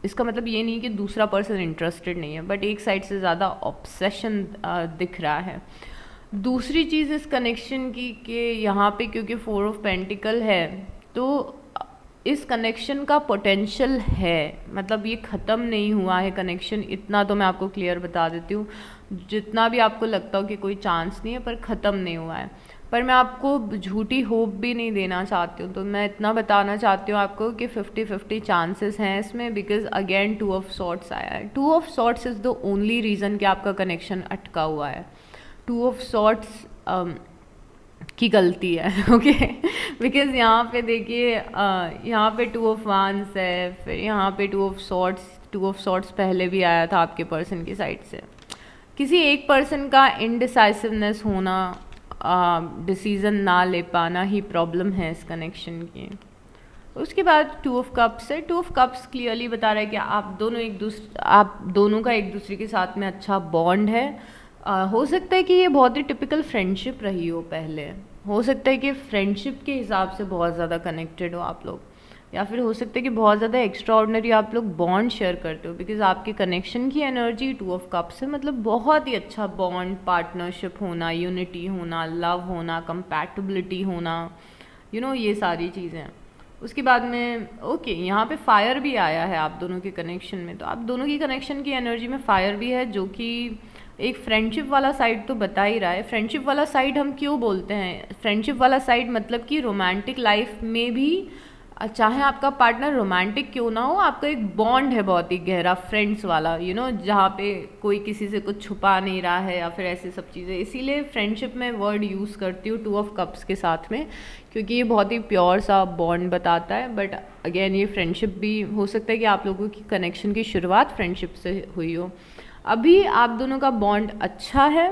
इसका मतलब ये नहीं कि दूसरा पर्सन इंटरेस्टेड नहीं है, बट एक साइड से ज़्यादा ऑब्सेशन दिख रहा है। दूसरी चीज़ इस कनेक्शन की कि यहाँ पे क्योंकि 4 ऑफ पेंटिकल है, तो इस कनेक्शन का पोटेंशियल है, मतलब ये ख़त्म नहीं हुआ है कनेक्शन, इतना तो मैं आपको क्लियर बता देती हूँ। जितना भी आपको लगता हो कि कोई चांस नहीं है, पर ख़त्म नहीं हुआ है। पर मैं आपको झूठी होप भी नहीं देना चाहती हूँ, तो मैं इतना बताना चाहती हूँ आपको कि 50-50 चांसेस हैं इसमें, बिकॉज अगेन 2 ऑफ सॉर्ट्स आया है। 2 of swords is the only reason कि आपका कनेक्शन अटका हुआ है। 2 ऑफ सॉर्ट्स की गलती है, ओके। बिकॉज यहाँ पे देखिए, यहाँ पे 2 ऑफ वांस है, फिर यहाँ पे 2 ऑफ सॉर्ट्स। 2 ऑफ सॉर्ट्स पहले भी आया था आपके पर्सन की साइड से। किसी एक पर्सन का इनडिसाइसिवनेस होना, डिसीज़न ना ले पाना ही प्रॉब्लम है इस कनेक्शन की। उसके बाद 2 ऑफ कप्स है। 2 ऑफ कप्स क्लियरली बता रहा है कि आप दोनों का एक दूसरे के साथ में अच्छा बॉन्ड है। हो सकता है कि ये बहुत ही टिपिकल फ्रेंडशिप रही हो पहले, हो सकता है कि फ्रेंडशिप के हिसाब से बहुत ज़्यादा कनेक्टेड हो आप लोग, या फिर हो सकता है कि बहुत ज़्यादा एक्स्ट्रा ऑर्डिनरी आप लोग बॉन्ड शेयर करते हो, बिकॉज आपके कनेक्शन की एनर्जी 2 ऑफ कप्स है, मतलब बहुत ही अच्छा बॉन्ड, पार्टनरशिप होना, यूनिटी होना, लव होना, कंपैटिबिलिटी होना, ये सारी चीज़ें। उसके बाद में ओके, यहाँ पे फायर भी आया है आप दोनों के कनेक्शन में, तो आप दोनों की कनेक्शन की एनर्जी में फायर भी है, जो कि एक फ्रेंडशिप वाला साइड तो बता ही रहा है। फ्रेंडशिप वाला साइड हम क्यों बोलते हैं? फ्रेंडशिप वाला साइड मतलब कि रोमांटिक लाइफ में भी, चाहे आपका पार्टनर रोमांटिक क्यों ना हो, आपका एक बॉन्ड है बहुत ही गहरा, फ्रेंड्स वाला, जहाँ पे कोई किसी से कुछ छुपा नहीं रहा है या फिर ऐसे सब चीज़ें। इसीलिए फ्रेंडशिप में वर्ड यूज़ करती हूँ 2 ऑफ कप्स के साथ में, क्योंकि ये बहुत ही प्योर सा बॉन्ड बताता है। बट अगेन ये फ्रेंडशिप भी हो सकता है कि आप लोगों की कनेक्शन की शुरुआत फ्रेंडशिप से हुई हो। अभी आप दोनों का बॉन्ड अच्छा है।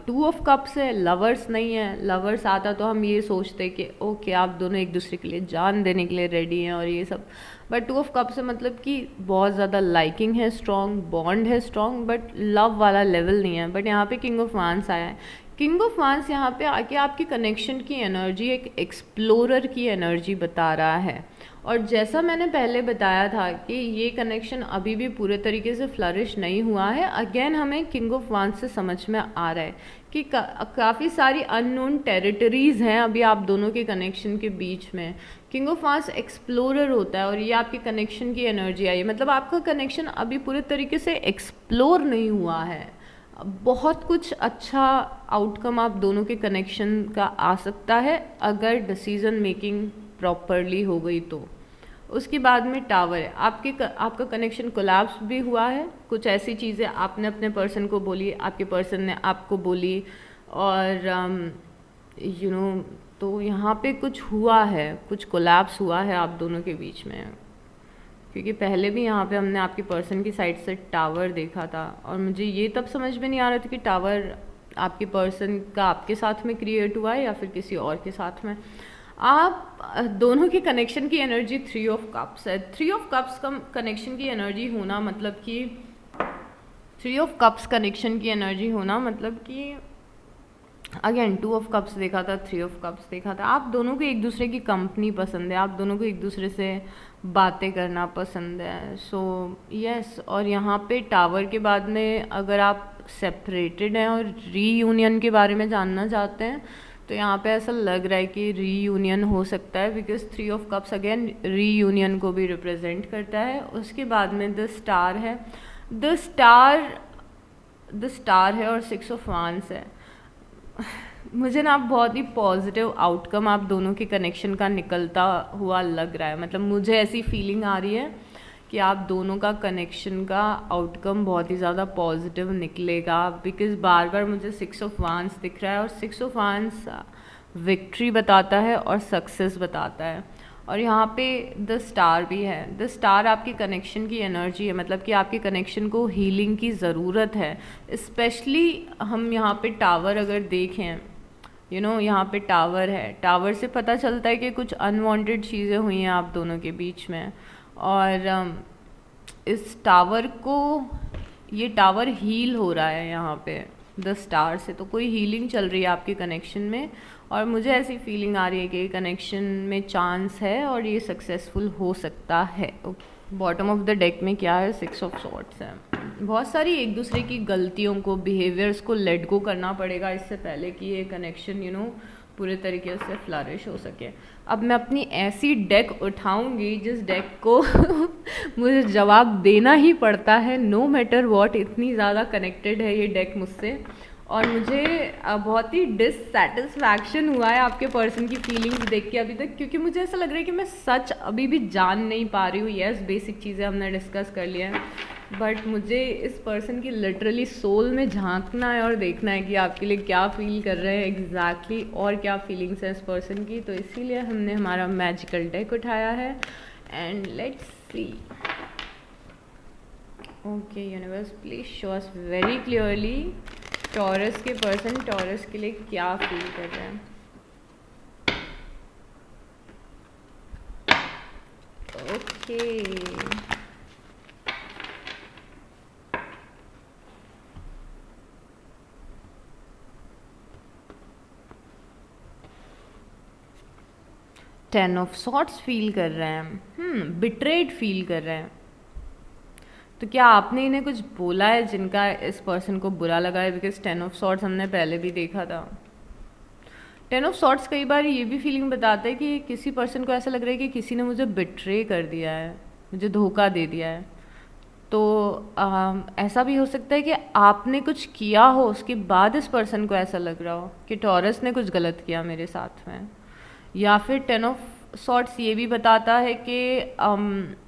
2 ऑफ कप्स है, लवर्स नहीं है। लवर्स आता तो हम ये सोचते कि ओके आप दोनों एक दूसरे के लिए जान देने के लिए रेडी हैं और ये सब, बट 2 ऑफ कप्स है मतलब कि बहुत ज़्यादा लाइकिंग है, स्ट्रॉन्ग बॉन्ड है, स्ट्रॉन्ग, बट लव वाला लेवल नहीं है। बट यहाँ पे किंग ऑफ वांस आया है। किंग ऑफ वांस यहाँ पे आके आपकी कनेक्शन की एनर्जी एक एक्सप्लोरर की एनर्जी बता रहा है। और जैसा मैंने पहले बताया था कि ये कनेक्शन अभी भी पूरे तरीके से फ्लरिश नहीं हुआ है। अगेन हमें किंग ऑफ वांस से समझ में आ रहा है कि काफ़ी सारी अननोन टेरिटरीज़ हैं अभी आप दोनों के कनेक्शन के बीच में। किंग ऑफ वांस एक्सप्लोरर होता है और ये आपके कनेक्शन की एनर्जी आई है, मतलब आपका कनेक्शन अभी पूरे तरीके से एक्सप्लोर नहीं हुआ है। बहुत कुछ अच्छा आउटकम आप दोनों के कनेक्शन का आ सकता है अगर डिसीजन मेकिंग प्रॉपरली हो गई तो। उसके बाद में टावर है। आपका कनेक्शन कोलैप्स भी हुआ है। कुछ ऐसी चीज़ें आपने अपने पर्सन को बोली, आपके पर्सन ने आपको बोली, और तो यहाँ पे कुछ हुआ है, कुछ कोलैप्स हुआ है आप दोनों के बीच में। क्योंकि पहले भी यहाँ पे हमने आपके पर्सन की साइड से टावर देखा था और मुझे ये तब समझ में नहीं आ रहा था कि टावर आपके पर्सन का आपके साथ में क्रिएट हुआ है या फिर किसी और के साथ में। आप दोनों के कनेक्शन की एनर्जी 3 ऑफ कप्स है। 3 ऑफ कप्स का कनेक्शन की एनर्जी होना मतलब कि 3 ऑफ कप्स कनेक्शन की एनर्जी होना मतलब कि अगेन 2 ऑफ कप्स देखा था, 3 ऑफ कप्स देखा था। आप दोनों को एक दूसरे की कंपनी पसंद है, आप दोनों को एक दूसरे से बातें करना पसंद है। सो यस, और यहाँ पे टावर के बाद में अगर आप सेपरेटेड हैं और रीयूनियन के बारे में जानना चाहते हैं तो यहाँ पे ऐसा लग रहा है कि रीयूनियन हो सकता है, because 3 of cups again reunion को भी रिप्रेजेंट करता है। उसके बाद में द स्टार है, द स्टार है और 6 ऑफ वांस है। मुझे ना बहुत ही पॉजिटिव आउटकम आप दोनों के कनेक्शन का निकलता हुआ लग रहा है। मतलब मुझे ऐसी फीलिंग आ रही है कि आप दोनों का कनेक्शन का आउटकम बहुत ही ज़्यादा पॉजिटिव निकलेगा, बिकॉज बार बार मुझे 6 ऑफ वांस दिख रहा है और 6 ऑफ वांस विक्ट्री बताता है और सक्सेस बताता है। और यहाँ पे द स्टार भी है। द स्टार आपके कनेक्शन की एनर्जी है, मतलब कि आपके कनेक्शन को हीलिंग की ज़रूरत है। स्पेशली हम यहाँ पे टावर अगर देखें, यहाँ पे टावर है, टावर से पता चलता है कि कुछ अनवांटेड चीज़ें हुई हैं आप दोनों के बीच में। और इस टावर को, ये टावर हील हो रहा है यहाँ पे द स्टार से, तो कोई हीलिंग चल रही है आपके कनेक्शन में। और मुझे ऐसी फीलिंग आ रही है कि कनेक्शन में चांस है और ये सक्सेसफुल हो सकता है। बॉटम ऑफ द डेक में क्या है, 6 ऑफ सॉर्ड्स है। बहुत सारी एक दूसरे की गलतियों को, बिहेवियर्स को लेट गो करना पड़ेगा इससे पहले कि ये कनेक्शन पूरे तरीके से फ्लरिश हो सके। अब मैं अपनी ऐसी डेक उठाऊंगी जिस डेक को मुझे जवाब देना ही पड़ता है, नो मैटर वॉट। इतनी ज़्यादा कनेक्टेड है ये डेक मुझसे, और मुझे बहुत ही डिससेटिस्फैक्शन हुआ है आपके पर्सन की फीलिंग्स देख के अभी तक, क्योंकि मुझे ऐसा लग रहा है कि मैं सच अभी भी जान नहीं पा रही हूँ। यस, बेसिक चीज़ें हमने डिस्कस कर लिया है, बट मुझे इस पर्सन की लिटरली सोल में झांकना है और देखना है कि आपके लिए क्या फील कर रहे हैं एग्जैक्टली और क्या फीलिंग्स है इस पर्सन की। तो इसीलिए हमने हमारा मैजिकल डेक उठाया है and let's see. Okay universe, please show us very clearly Taurus के पर्सन टॉरस के लिए क्या फील कर रहे हैं। Okay, ten of swords feel कर रहे हैं, बिट्रेड फील कर रहे हैं। तो क्या आपने इन्हें कुछ बोला है जिनका इस पर्सन को बुरा लगा है? बिकॉज 10 ऑफ सॉर्ट्स हमने पहले भी देखा था। 10 ऑफ सॉर्ट्स कई बार ये भी फीलिंग बताता है कि किसी पर्सन को ऐसा लग रहा है कि किसी ने मुझे बिट्रे कर दिया है, मुझे धोखा दे दिया है। तो ऐसा भी हो सकता है कि आपने कुछ किया हो, उसके बाद इस पर्सन को ऐसा लग रहा हो कि टॉरस ने कुछ गलत किया मेरे साथ में। या फिर 10 ऑफ सॉर्ट्स ये भी बताता है कि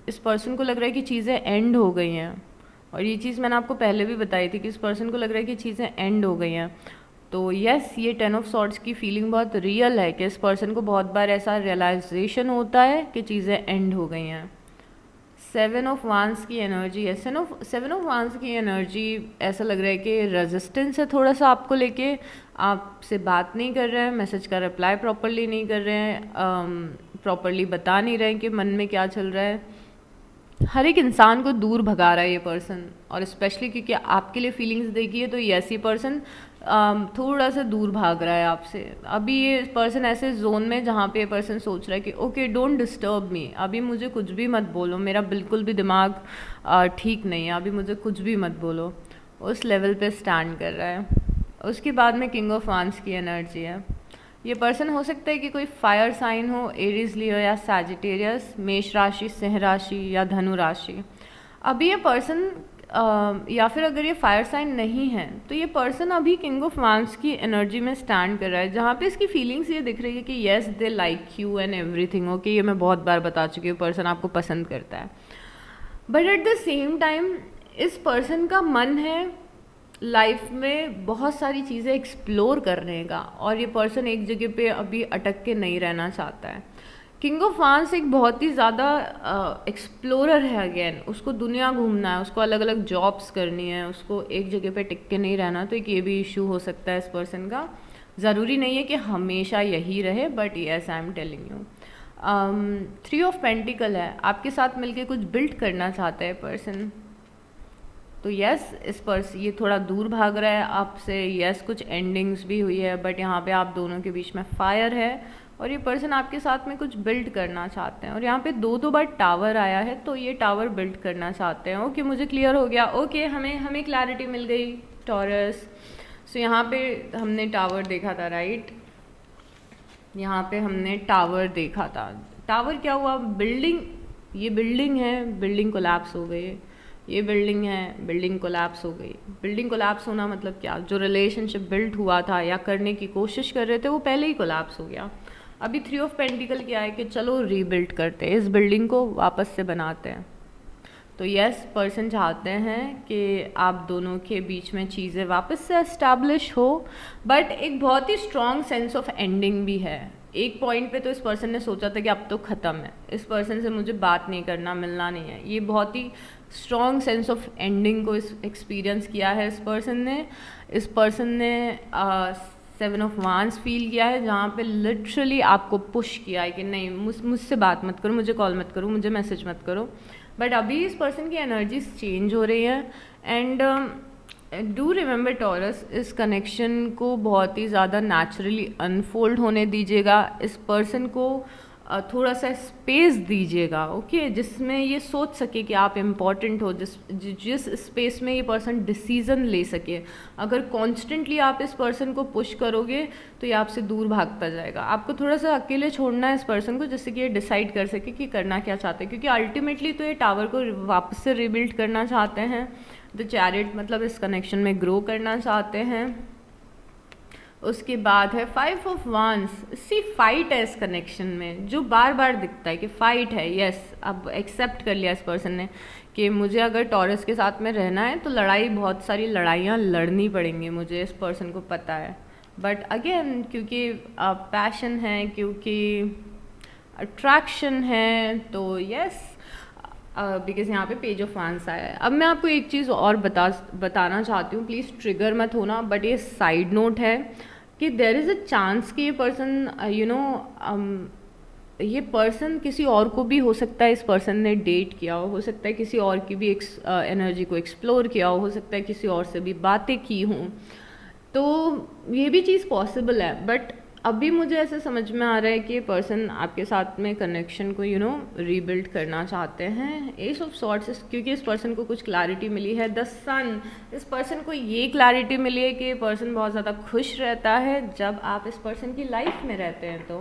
इस पर्सन को लग रहा है कि चीज़ें एंड हो गई हैं, और ये चीज़ मैंने आपको पहले भी बताई थी कि इस पर्सन को लग रहा है कि चीज़ें एंड हो गई हैं। तो यस, ये 10 ऑफ सॉर्ट्स की फीलिंग बहुत रियल है कि इस पर्सन को बहुत बार ऐसा रियलाइजेशन होता है कि चीज़ें एंड हो गई हैं। 7 ऑफ वांस की एनर्जी है। 7 ऑफ वांस की एनर्जी ऐसा लग रहा है कि रेजिस्टेंस है थोड़ा सा आपको लेके, आपसे बात नहीं कर रहे हैं, मैसेज का रिप्लाई प्रॉपरली नहीं कर रहे हैं, प्रॉपरली बता नहीं रहे हैं कि मन में क्या चल रहा है। हर एक इंसान को दूर भगा रहा है ये पर्सन, और स्पेशली क्योंकि आपके लिए फीलिंग्स देखी है तो यस, ये पर्सन थोड़ा सा दूर भाग रहा है आपसे। अभी ये पर्सन ऐसे जोन में जहाँ पे ये पर्सन सोच रहा है कि ओके डोंट डिस्टर्ब मी, अभी मुझे कुछ भी मत बोलो, मेरा बिल्कुल भी दिमाग ठीक नहीं है, अभी मुझे कुछ भी मत बोलो, उस लेवल पे स्टैंड कर रहा है। उसके बाद में किंग ऑफ वांस की एनर्जी है। ये पर्सन हो सकता है कि कोई फायर साइन हो, एरीज लियो या सैजिटेरियस, मेष राशि, सिंह राशि या धनु राशि। अभी ये पर्सन या फिर अगर ये फायर साइन नहीं है तो ये पर्सन अभी किंग ऑफ वांस की एनर्जी में स्टैंड कर रहा है, जहाँ पे इसकी फीलिंग्स ये दिख रही है कि yes they like you and everything. Okay, ये मैं बहुत बार बता चुकी हूँ, पर्सन आपको पसंद करता है, but at the same time इस पर्सन का मन है लाइफ में बहुत सारी चीज़ें एक्सप्लोर करने का, और ये पर्सन एक जगह पे अभी अटक के नहीं रहना चाहता है। किंग ऑफ वांस एक बहुत ही ज़्यादा एक्सप्लोरर है। अगेन उसको दुनिया घूमना है, उसको अलग अलग जॉब्स करनी है, उसको एक जगह पे टिक के नहीं रहना। तो एक ये भी इशू हो सकता है इस पर्सन का। ज़रूरी नहीं है कि हमेशा यही रहे, but yes I am telling you. 3 of pentacle है, आपके साथ मिलके कुछ बिल्ड करना चाहता है पर्सन। तो यस ये थोड़ा दूर भाग रहा है आपसे, यस कुछ एंडिंग्स भी हुई है, बट यहाँ पे आप दोनों के बीच में फायर है और ये पर्सन आपके साथ में कुछ बिल्ड करना चाहते हैं। और यहाँ पे दो बार टावर आया है, तो ये टावर बिल्ड करना चाहते हैं। ओके, मुझे क्लियर हो गया। ओके, हमें क्लैरिटी मिल गई टॉरस। सो यहाँ पे हमने टावर देखा था, राइट? यहाँ पे हमने टावर देखा था। टावर क्या हुआ? बिल्डिंग, ये बिल्डिंग है, बिल्डिंग कोलैप्स हो गई। ये बिल्डिंग है, बिल्डिंग कोलैप्स हो गई। बिल्डिंग कोलैप्स होना मतलब क्या? जो रिलेशनशिप बिल्ड हुआ था या करने की कोशिश कर रहे थे वो पहले ही कोलैप्स हो गया। अभी 3 ऑफ पेंटिकल क्या है कि चलो रीबिल्ड करते हैं, इस बिल्डिंग को वापस से बनाते हैं। तो यस, पर्सन चाहते हैं कि आप दोनों के बीच में चीज़ें वापस से एस्टैब्लिश हो, बट एक बहुत ही स्ट्रॉन्ग सेंस ऑफ एंडिंग भी है। एक पॉइंट पे तो इस पर्सन ने सोचा था कि अब तो ख़त्म है, इस पर्सन से मुझे बात नहीं करना, मिलना नहीं है। ये बहुत ही स्ट्रॉन्ग सेंस ऑफ एंडिंग को एक्सपीरियंस किया है इस पर्सन ने 7 ऑफ वांस फील किया है, जहाँ पे लिटरली आपको पुश किया है कि नहीं, मुझसे बात मत करो, मुझे कॉल मत करो, मुझे मैसेज मत करो। बट अभी इस पर्सन की एनर्जीज चेंज हो रही हैं। एंड डू रिमेंबर टॉरस, इस कनेक्शन को बहुत ही ज़्यादा नेचुरली अनफोल्ड होने दीजिएगा। इस पर्सन को थोड़ा सा स्पेस दीजिएगा, ओके, जिसमें ये सोच सके कि आप इम्पॉर्टेंट हो, जिस स्पेस में ये पर्सन डिसीज़न ले सके। अगर कॉन्स्टेंटली आप इस पर्सन को पुश करोगे तो ये आपसे दूर भागता जाएगा। आपको थोड़ा सा अकेले छोड़ना है इस पर्सन को, जिससे कि ये डिसाइड कर सके कि करना क्या चाहते हैं, क्योंकि अल्टीमेटली तो ये टावर को वापस से रिबिल्ड करना चाहते हैं। द चैरियट मतलब इस कनेक्शन में ग्रो करना चाहते हैं। उसके बाद है 5 ऑफ वांस। सी, फाइट है इस कनेक्शन में, जो बार बार दिखता है कि फाइट है। यस, अब एक्सेप्ट कर लिया इस पर्सन ने कि मुझे अगर टॉरस के साथ में रहना है तो बहुत सारी लड़ाइयाँ लड़नी पड़ेंगी मुझे, इस पर्सन को पता है। बट अगेन, क्योंकि पैशन है, क्योंकि अट्रैक्शन है, तो यस, बिकॉज यहाँ पे पेज ऑफ वांस आया है। अब मैं आपको एक चीज़ और बताना चाहती हूँ, प्लीज़ ट्रिगर मत होना, बट ये साइड नोट है कि देयर इज़ अ चांस कि ये पर्सन ये पर्सन किसी और को भी हो सकता है, इस पर्सन ने डेट किया हो सकता है किसी और की भी एनर्जी को एक्सप्लोर किया हो सकता है किसी और से भी बातें की हों, तो ये भी चीज़ पॉसिबल है। बट अभी मुझे ऐसे समझ में आ रहा है कि ये पर्सन आपके साथ में कनेक्शन को रीबिल्ड करना चाहते हैं। एस ऑफ सॉर्ट्स, क्योंकि इस पर्सन को कुछ क्लैरिटी मिली है। द सन, इस पर्सन को ये क्लैरिटी मिली है कि ये पर्सन बहुत ज़्यादा खुश रहता है जब आप इस पर्सन की लाइफ में रहते हैं। तो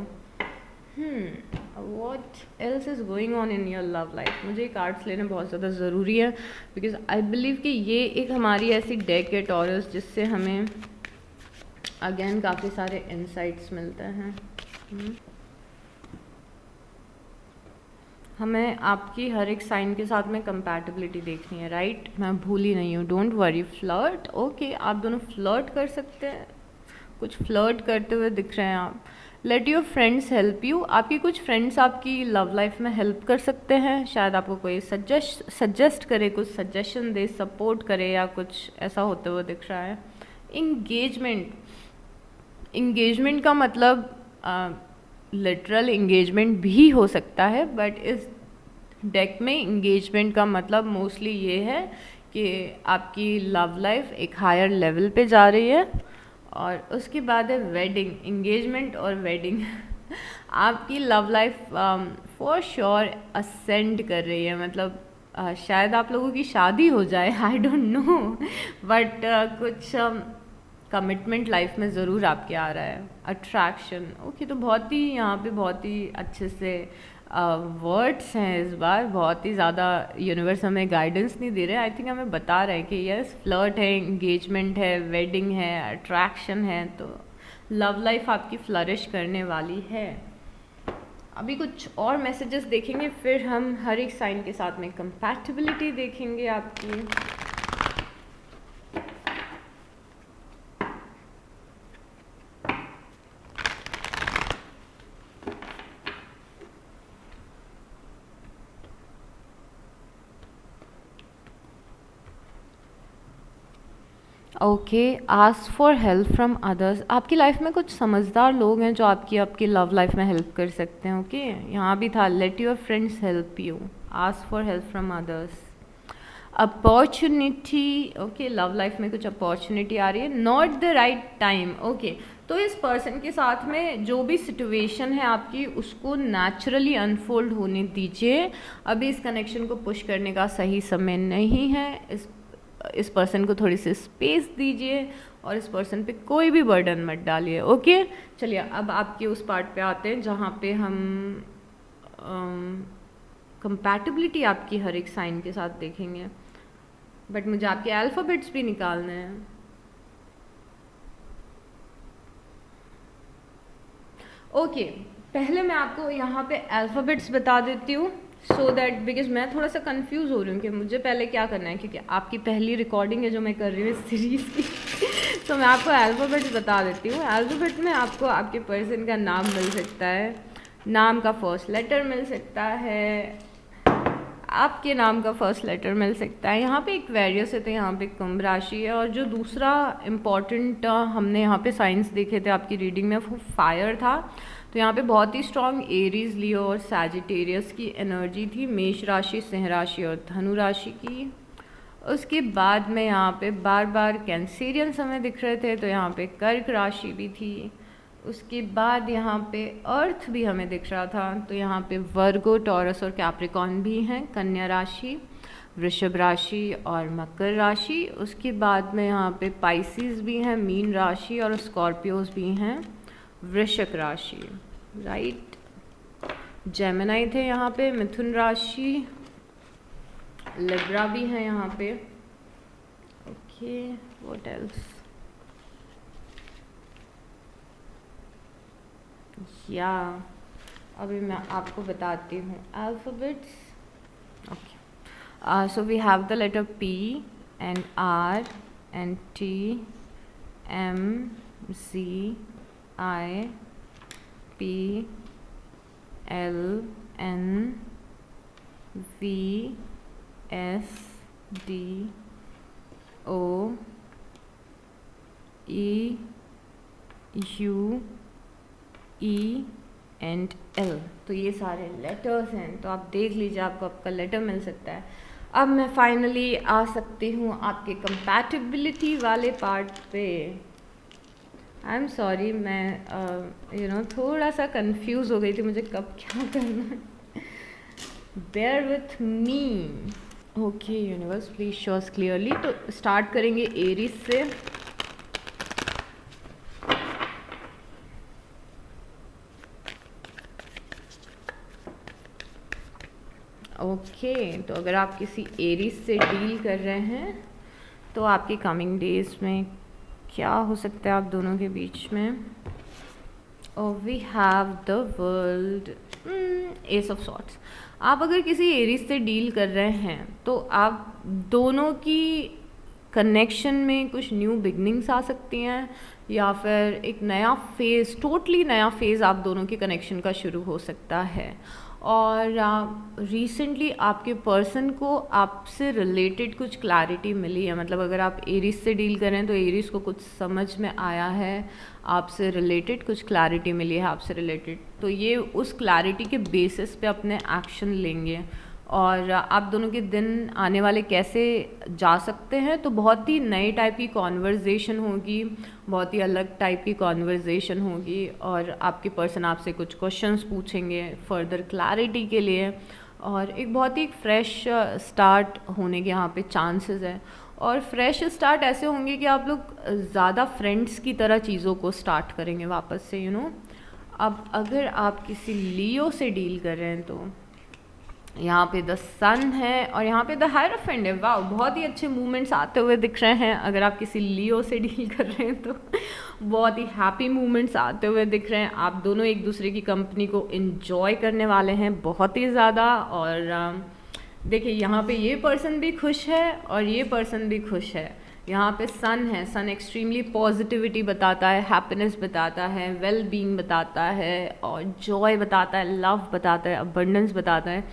what else is going on in your love life? मुझे ये कार्ड्स लेने बहुत ज़्यादा ज़रूरी है, बिकॉज आई बिलीव कि ये एक हमारी ऐसी डेक है टॉरस, जिससे हमें अगेन काफ़ी सारे इंसाइट्स मिलते हैं। हमें आपकी हर एक साइन के साथ में कंपैटिबिलिटी देखनी है, राइट? मैं भूली नहीं हूँ, डोंट वरी। फ्लर्ट, ओके, आप दोनों फ्लर्ट कर सकते हैं, कुछ फ्लर्ट करते हुए दिख रहे हैं आप। Let your friends help you, आपकी कुछ फ्रेंड्स आपकी लव लाइफ में हेल्प कर सकते हैं। शायद आपको कोई सजेस्ट करे, कुछ सजेशन दे, सपोर्ट करे, या कुछ ऐसा होते हुए दिख रहा है। इंगेजमेंट का मतलब लिटरल इंगेजमेंट भी हो सकता है, बट इस डेक में इंगेजमेंट का मतलब मोस्टली ये है कि आपकी लव लाइफ एक हायर लेवल पे जा रही है। और उसके बाद है वेडिंग, इंगेजमेंट और वेडिंग आपकी love life for sure ascend कर रही है, मतलब शायद आप लोगों की शादी हो जाए, आई डोंट नो, बट कुछ कमिटमेंट लाइफ में ज़रूर आपके आ रहा है। अट्रैक्शन, ओके, तो बहुत ही यहाँ पे बहुत ही अच्छे से वर्ड्स हैं इस बार, बहुत ही ज़्यादा यूनिवर्स हमें गाइडेंस नहीं दे रहे, आई थिंक हमें बता रहे हैं कि यस, फ्लर्ट है, इंगेजमेंट है, वेडिंग है, अट्रैक्शन है, तो लव लाइफ आपकी फ्लरिश करने वाली है। अभी कुछ और मैसेजेस देखेंगे, फिर हम हर एक साइन के साथ में कंपैटिबिलिटी देखेंगे आपकी। Okay, ask for help from others, आपकी लाइफ में कुछ समझदार लोग हैं जो आपकी लव लाइफ में हेल्प कर सकते हैं। ओके, यहाँ भी था let your friends help you, ask for help from others. Opportunity, okay, love life में कुछ अपॉर्चुनिटी आ रही है, not the right time, okay. तो इस पर्सन के साथ में जो भी सिचुएशन है आपकी उसको नेचुरली अनफोल्ड होने दीजिए। अभी इस कनेक्शन को पुश करने का सही समय नहीं है। इस पर्सन को थोड़ी सी स्पेस दीजिए और इस पर्सन पे कोई भी बर्डन मत डालिए, ओके। चलिए अब आपके उस पार्ट पे आते हैं जहाँ पे हम कंपैटिबिलिटी आपकी हर एक साइन के साथ देखेंगे, बट मुझे आपके अल्फ़ाबेट्स भी निकालने हैं। ओके, पहले मैं आपको यहाँ पे अल्फ़ाबेट्स बता देती हूँ सो दैट, बिकॉज मैं थोड़ा सा कंफ्यूज हो रही हूँ कि मुझे पहले क्या करना है, क्योंकि आपकी पहली रिकॉर्डिंग है जो मैं कर रही हूँ इस सीरीज़ की। तो मैं आपको अल्फ़ाबेट्स बता देती हूँ। अल्फ़ाबेट में आपको आपके पर्सन का नाम मिल सकता है, नाम का फर्स्ट लेटर मिल सकता है, आपके नाम का फर्स्ट लेटर मिल सकता है। यहाँ पे एक वेरियस है तो यहाँ पे कुंभ राशि है, और जो दूसरा इम्पॉर्टेंट हमने यहाँ पे साइंस देखे थे आपकी रीडिंग में वो फायर था। तो यहाँ पे बहुत ही स्ट्रॉन्ग एरीज, लियो और सैजिटेरियस की एनर्जी थी, मेष राशि, सिंह राशि और धनु राशि की। उसके बाद में यहाँ पे बार बार कैंसेरियन समय दिख रहे थे, तो यहाँ पे कर्क राशि भी थी। उसके बाद यहाँ पे अर्थ भी हमें दिख रहा था, तो यहाँ पे वर्गो, टॉरस और कैप्रिकॉन भी हैं, कन्या राशि, वृषभ राशि और मकर राशि। उसके बाद में यहाँ पे पाइसिस भी हैं, मीन राशि, और स्कॉर्पियोज भी हैं, वृश्चिक राशि, राइट। जेमिनाई थे यहाँ पे, मिथुन राशि, लिब्रा भी हैं यहाँ पे, ओके। व्हाट एल्स, या अभी मैं आपको बताती हूँ alphabets, okay. So we have the letter P and R and T, M, Z, I, P, L, N, V, S, D, O, E, U, E and L। तो ये सारे लेटर्स हैं, तो आप देख लीजिए आपको आपका लेटर मिल सकता है। अब मैं फाइनली आ सकती हूँ आपके कंपैटिबिलिटी वाले पार्ट पे। आई एम सॉरी, मैं थोड़ा सा कंफ्यूज हो गई थी मुझे कब क्या करना है। Bear with me, okay. Universe please show us clearly. तो स्टार्ट करेंगे एरीज से। ओके, तो अगर आप किसी एरीज से डील कर रहे हैं तो आपके कमिंग डेज में क्या हो सकता है आप दोनों के बीच में। We have the world, ace of swords. आप अगर किसी एरीज से डील कर रहे हैं तो आप दोनों की कनेक्शन में कुछ न्यू बिगनिंग्स आ सकती हैं, या फिर एक नया फेज़, टोटली नया फेज़ आप दोनों के कनेक्शन का शुरू हो सकता है। और रिसेंटली आपके पर्सन को आपसे रिलेटेड कुछ क्लैरिटी मिली है, मतलब अगर आप एरीज से डील कर रहे हैं तो एरीज को कुछ समझ में आया है, आपसे रिलेटेड कुछ क्लैरिटी मिली है आपसे रिलेटेड, तो ये उस क्लैरिटी के बेसिस पे अपने एक्शन लेंगे। और आप दोनों के दिन आने वाले कैसे जा सकते हैं, तो बहुत ही नए टाइप की कॉन्वर्जेसन होगी, बहुत ही अलग टाइप की कॉन्वर्जेसन होगी, और आपके पर्सन आपसे कुछ क्वेश्चंस पूछेंगे फर्दर क्लैरिटी के लिए, और एक बहुत ही फ्रेश स्टार्ट होने के यहाँ पे चांसेस हैं। और फ्रेश स्टार्ट ऐसे होंगे कि आप लोग ज़्यादा फ्रेंड्स की तरह चीज़ों को स्टार्ट करेंगे वापस से, अब अगर आप किसी लियो से डील कर रहे हैं तो यहाँ पे द सन है और यहाँ पे द हायरोफेंट है। वाह, बहुत ही अच्छे मूवमेंट्स आते हुए दिख रहे हैं। अगर आप किसी लियो से डील कर रहे हैं तो बहुत ही हैप्पी मूवमेंट्स आते हुए दिख रहे हैं। आप दोनों एक दूसरे की कंपनी को एंजॉय करने वाले हैं बहुत ही ज़्यादा। और देखिए यहाँ पे ये पर्सन भी खुश है और ये पर्सन भी खुश है। यहाँ पे सन है, सन एक्सट्रीमली पॉजिटिविटी बताता है, हैप्पीनेस बताता है, वेल बीइंग बताता है, और जॉय बताता है, लव बताता है, अबंडेंस बताता है।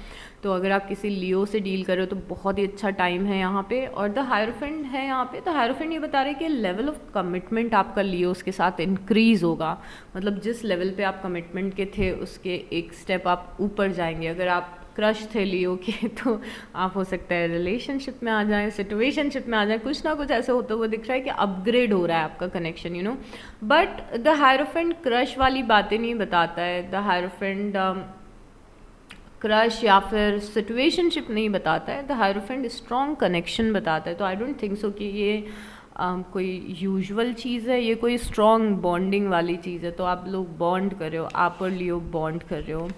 तो अगर आप किसी लियो से डील कर रहे हो तो बहुत ही अच्छा टाइम है यहाँ पे। और द हायरोफेंट है यहाँ पे, तो हायरोफेंट ये बता रहे हैं कि लेवल ऑफ कमिटमेंट आपका लियोस के साथ इंक्रीज़ होगा। मतलब जिस लेवल पे आप कमिटमेंट के थे उसके एक स्टेप आप ऊपर जाएंगे। अगर आप क्रश थे लियो के, तो आप हो सकता है रिलेशनशिप में आ जाएं, सिचुएशनशिप में आ जाएं, कुछ ना कुछ ऐसे होते हुए दिख रहा है कि अपग्रेड हो रहा है आपका connection, you know. But the hierophant crush वाली बातें नहीं बताता है, द हायरोफेंट क्रश या फिर सिचुएशनशिप नहीं बताता है, द हायरोफेंट स्ट्रॉन्ग कनेक्शन बताता है। तो आई डोंट थिंक सो कि ये कोई यूजुअल चीज़ है, ये कोई स्ट्रॉन्ग बॉन्डिंग वाली चीज़ है। तो आप लोग बॉन्ड कर रहे हो, आप और लियो बॉन्ड कर रहे हो।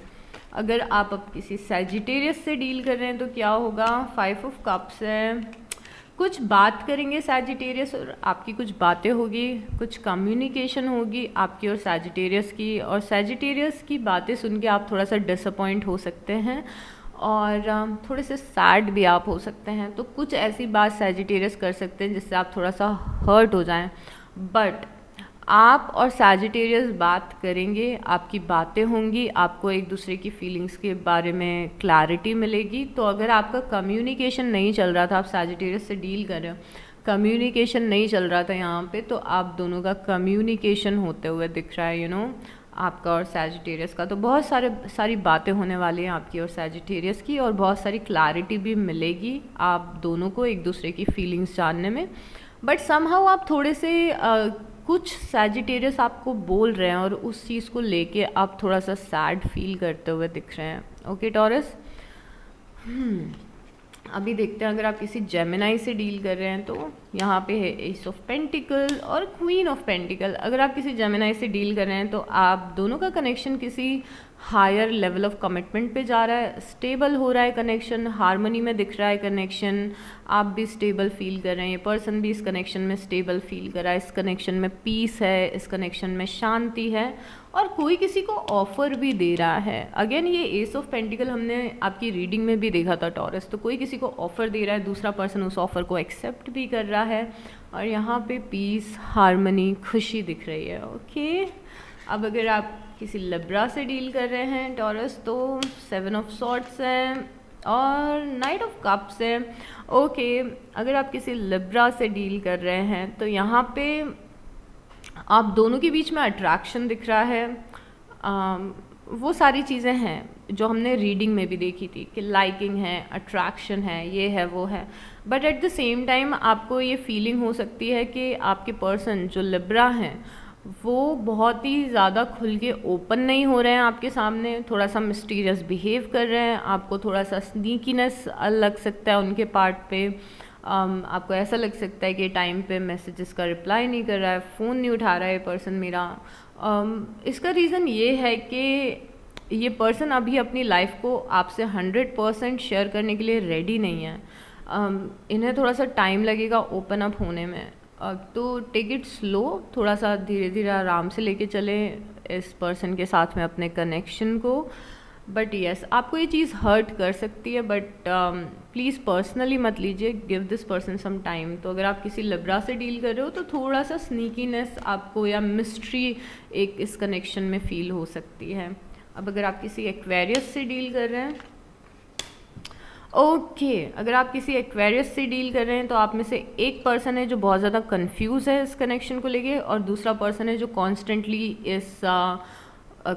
अगर आप अब किसी सैजिटेरियस से डील कर रहे हैं तो क्या होगा, 5 ऑफ कप्स है। कुछ बात करेंगे सैजिटेरियस और आपकी कुछ बातें होगी, कुछ कम्युनिकेशन होगी आपकी और सैजिटेरियस की, और सैजिटेरियस की बातें सुन के आप थोड़ा सा डिसअपॉइंट हो सकते हैं और थोड़े से सैड भी आप हो सकते हैं। तो कुछ ऐसी बात सैजिटेरियस कर सकते हैं जिससे आप थोड़ा सा हर्ट हो जाएं। बट आप और सैजिटेरियस बात करेंगे, आपकी बातें होंगी, आपको एक दूसरे की फीलिंग्स के बारे में क्लैरिटी मिलेगी। तो अगर आपका कम्युनिकेशन नहीं चल रहा था, आप सैजिटेरियस से डील कर रहे हो, कम्युनिकेशन नहीं चल रहा था यहाँ पे, तो आप दोनों का कम्युनिकेशन होते हुए दिख रहा है, यू नो, आपका और सैजिटेरियस का। तो बहुत सारी बातें होने वाली हैं आपकी और सैजिटेरियस की, और बहुत सारी क्लैरिटी भी मिलेगी आप दोनों को एक दूसरे की फीलिंग्स जानने में। बट समहाउ आप थोड़े से कुछ सैजिटेरियस आपको बोल रहे हैं और उस चीज़ को लेके आप थोड़ा सा सैड फील करते हुए दिख रहे हैं। ओके टॉरस, अभी देखते हैं अगर आप किसी जेमिनाई से डील कर रहे हैं तो यहाँ पे है एस ऑफ पेंटिकल और क्वीन ऑफ पेंटिकल। अगर आप किसी जेमिनाई से डील कर रहे हैं तो आप दोनों का कनेक्शन किसी हायर लेवल ऑफ कमिटमेंट पे जा रहा है, स्टेबल हो रहा है कनेक्शन, हार्मनी में दिख रहा है कनेक्शन, आप भी स्टेबल फील कर रहे हैं, ये पर्सन भी इस कनेक्शन में स्टेबल फील कर रहा है, इस कनेक्शन में पीस है, इस कनेक्शन में शांति है, और कोई किसी को ऑफ़र भी दे रहा है। अगेन ये एस ऑफ पेंटिकल हमने आपकी रीडिंग में भी देखा था टॉरस, तो कोई किसी को ऑफ़र दे रहा है, दूसरा पर्सन उस ऑफ़र को एक्सेप्ट भी कर रहा है, और यहाँ पे पीस, हार्मनी, खुशी दिख रही है। ओके, अब अगर आप किसी लिब्रा से डील कर रहे हैं टॉरस तो 7 ऑफ सॉर्ड्स है और नाइट ऑफ कप्स है। ओके, अगर आप किसी लिब्रा से डील कर रहे हैं तो यहाँ पे आप दोनों के बीच में अट्रैक्शन दिख रहा है। वो सारी चीज़ें हैं जो हमने रीडिंग में भी देखी थी कि लाइकिंग है, अट्रैक्शन है, ये है, वो है। But at the same time आपको ये फीलिंग हो सकती है कि आपके पर्सन जो लिब्रा हैं वो बहुत ही ज़्यादा खुल के ओपन नहीं हो रहे हैं आपके सामने, थोड़ा सा मिस्टीरियस बिहेव कर रहे हैं, आपको थोड़ा सा स्नीकीनेस लग सकता है उनके पार्ट पे। आपको ऐसा लग सकता है कि टाइम पे मैसेजेस का रिप्लाई नहीं कर रहा है, फ़ोन नहीं उठा रहा है पर्सन मेरा। इसका रीज़न ये है कि ये पर्सन अभी अपनी लाइफ को आपसे 100% शेयर करने के लिए रेडी नहीं है। इन्हें थोड़ा सा टाइम लगेगा ओपन अप होने में, तो टेक इट स्लो, थोड़ा सा धीरे धीरे आराम से लेके चलें इस पर्सन के साथ में अपने कनेक्शन को। बट यस, आपको ये चीज़ हर्ट कर सकती है, बट प्लीज़ पर्सनली मत लीजिए, give this person some time. तो अगर आप किसी लिब्रा से डील कर रहे हो तो थोड़ा सा स्नीकीनेस आपको या मिस्ट्री एक इस कनेक्शन में फील हो सकती है। अब अगर आप किसी एक्वेरियस से डील कर रहे हैं, ओके, अगर आप किसी एक्वेरियस से डील कर रहे हैं तो आप में से एक पर्सन है जो बहुत ज़्यादा कंफ्यूज है इस कनेक्शन को लेके, और दूसरा पर्सन है जो कॉन्स्टेंटली इस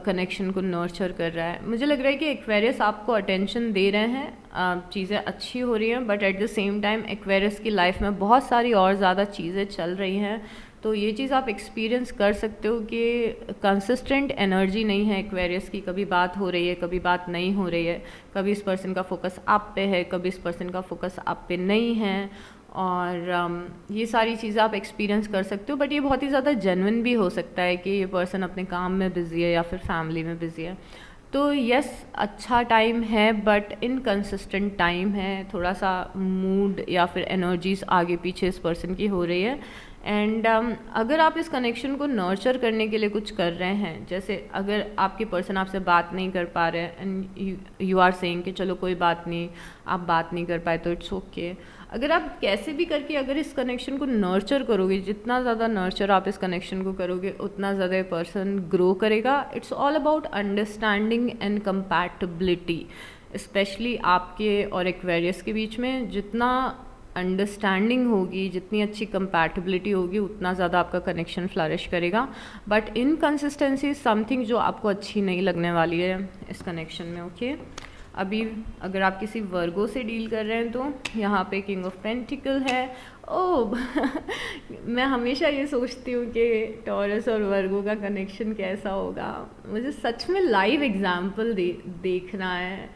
कनेक्शन को नर्चर कर रहा है। मुझे लग रहा है कि एक्वेरियस आपको अटेंशन दे रहे हैं, चीज़ें अच्छी हो रही हैं, but at the same time Aquarius की लाइफ में बहुत सारी और ज़्यादा चीज़ें चल रही हैं। तो ये चीज़ आप एक्सपीरियंस कर सकते हो कि कंसिस्टेंट एनर्जी नहीं है एक्वेरियस की, कभी बात हो रही है, कभी बात नहीं हो रही है, कभी इस पर्सन का फोकस आप पे है, कभी इस पर्सन का फोकस आप पे नहीं है, और ये सारी चीज़ें आप एक्सपीरियंस कर सकते हो। बट ये बहुत ही ज़्यादा जेन्युइन भी हो सकता है कि ये पर्सन अपने काम में बिज़ी है या फिर फैमिली में बिज़ी है। तो यस, अच्छा टाइम है बट इनकंसिस्टेंट टाइम है, थोड़ा सा मूड या फिर एनर्जीज आगे पीछे इस पर्सन की हो रही है। एंड अगर आप इस कनेक्शन को नर्चर करने के लिए कुछ कर रहे हैं, जैसे अगर आपके पर्सन आपसे बात नहीं कर पा रहे हैं एंड यू आर सेइंग कि चलो कोई बात नहीं, आप बात नहीं कर पाए तो इट्स ओके। अगर आप कैसे भी करके अगर इस कनेक्शन को नर्चर करोगे, जितना ज़्यादा नर्चर आप इस कनेक्शन को करोगे उतना ज़्यादा ये पर्सन ग्रो करेगा। It's all about understanding and compatibility, specially आपके और एक्वेरियस के बीच में जितना अंडरस्टैंडिंग होगी, जितनी अच्छी कंपैटिबिलिटी होगी, उतना ज़्यादा आपका कनेक्शन फ्लरिश करेगा। बट इनकंसिस्टेंसी समथिंग जो आपको अच्छी नहीं लगने वाली है इस कनेक्शन में। ओके, अभी अगर आप किसी वर्गो से डील कर रहे हैं तो यहाँ पे किंग ऑफ पेंटिकल है। ओह मैं हमेशा ये सोचती हूँ कि टॉरस और वर्गो का कनेक्शन कैसा होगा, मुझे सच में लाइव एग्जाम्पल देखना है।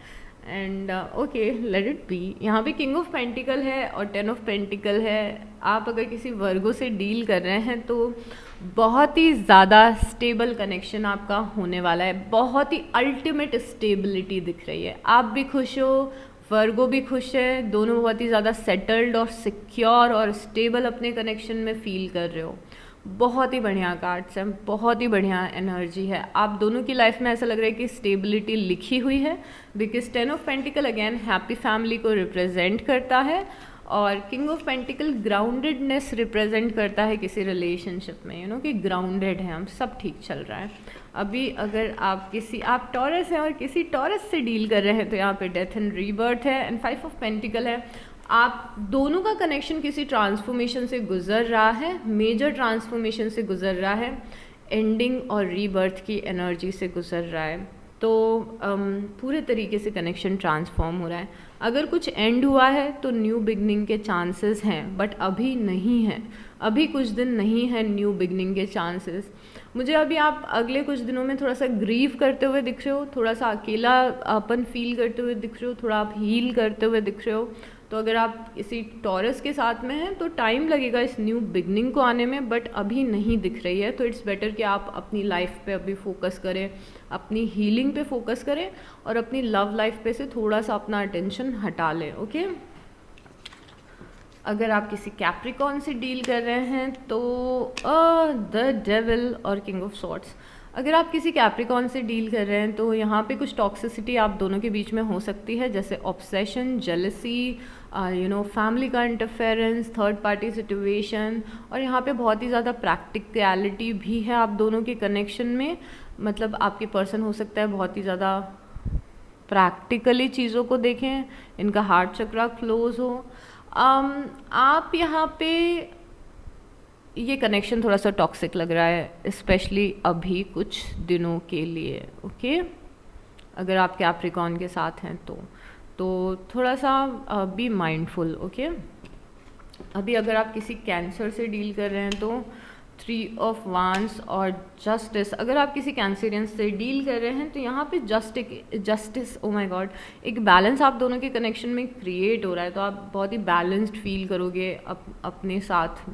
And okay let it be. यहाँ पे किंग ऑफ पेंटिकल है और 10 ऑफ पेंटिकल है। आप अगर किसी वर्गो से डील कर रहे हैं तो बहुत ही ज़्यादा स्टेबल कनेक्शन आपका होने वाला है, बहुत ही अल्टीमेट स्टेबिलिटी दिख रही है। आप भी खुश हो, वर्गो भी खुश है, दोनों बहुत ही ज़्यादा सेटल्ड और सिक्योर और स्टेबल अपने कनेक्शन में फील कर रहे हो। बहुत ही बढ़िया कार्ड्स हैं, बहुत ही बढ़िया एनर्जी है। आप दोनों की लाइफ में ऐसा लग रहा है कि स्टेबिलिटी लिखी हुई है, because 10 of pentacle again happy family को रिप्रेजेंट करता है और king of pentacle groundedness represent करता है किसी रिलेशनशिप में, यू नो कि ग्राउंडेड है हम, सब ठीक चल रहा है। अभी अगर आप टॉरस हैं और किसी टॉरस से डील कर रहे हैं तो यहाँ पे डेथ एंड रीबर्थ है एंड 5 ऑफ पेंटिकल है। आप दोनों का कनेक्शन किसी ट्रांसफॉर्मेशन से गुजर रहा है, मेजर ट्रांसफॉर्मेशन से गुजर रहा है, एंडिंग और रीबर्थ की एनर्जी से गुजर रहा है। तो पूरे तरीके से कनेक्शन ट्रांसफॉर्म हो रहा है। अगर कुछ एंड हुआ है तो न्यू बिगनिंग के चांसेस हैं, बट अभी नहीं है, अभी कुछ दिन नहीं है न्यू बिगनिंग के चांसेस। मुझे अभी आप अगले कुछ दिनों में थोड़ा सा ग्रीव करते हुए दिख रहे हो, थोड़ा सा अकेला अपन फील करते हुए दिख रहे हो, थोड़ा आप हील करते हुए दिख रहे हो। तो अगर आप किसी टॉरस के साथ में हैं तो टाइम लगेगा इस न्यू बिगनिंग को आने में, बट अभी नहीं दिख रही है। तो इट्स बेटर कि आप अपनी लाइफ पे अभी फोकस करें, अपनी हीलिंग पे फोकस करें और अपनी लव लाइफ पे से थोड़ा सा अपना अटेंशन हटा लें। ओके अगर आप किसी कैप्रिकॉन से डील कर रहे हैं तो द डेविल और किंग ऑफ सॉर्ड्स। अगर आप किसी कैप्रिकॉन से डील कर रहे हैं तो यहाँ पे कुछ टॉक्सिसिटी आप दोनों के बीच में हो सकती है, जैसे obsession, jealousy, you know family का इंटरफेरेंस, थर्ड पार्टी सिचुएशन, और यहाँ पे बहुत ही ज़्यादा प्रैक्टिकलिटी भी है आप दोनों के कनेक्शन में। मतलब आपके पर्सन हो सकता है बहुत ही ज़्यादा प्रैक्टिकली चीज़ों को देखें, इनका हार्ट चक्रा क्लोज हो। आप यहाँ पे ये कनेक्शन थोड़ा सा टॉक्सिक लग रहा है, स्पेशली अभी कुछ दिनों के लिए। ओके अगर आप कैप्रिकॉन के साथ हैं तो थोड़ा सा बी माइंडफुल। ओके अभी अगर आप किसी कैंसर से डील कर रहे हैं तो 3 ऑफ वांड्स और जस्टिस। अगर आप किसी कैंसरियन से डील कर रहे हैं तो यहाँ पे जस्टिस, ओ माय गॉड, एक बैलेंस आप दोनों के कनेक्शन में क्रिएट हो रहा है। तो आप बहुत ही बैलेंस्ड फील करोगे अपने साथ,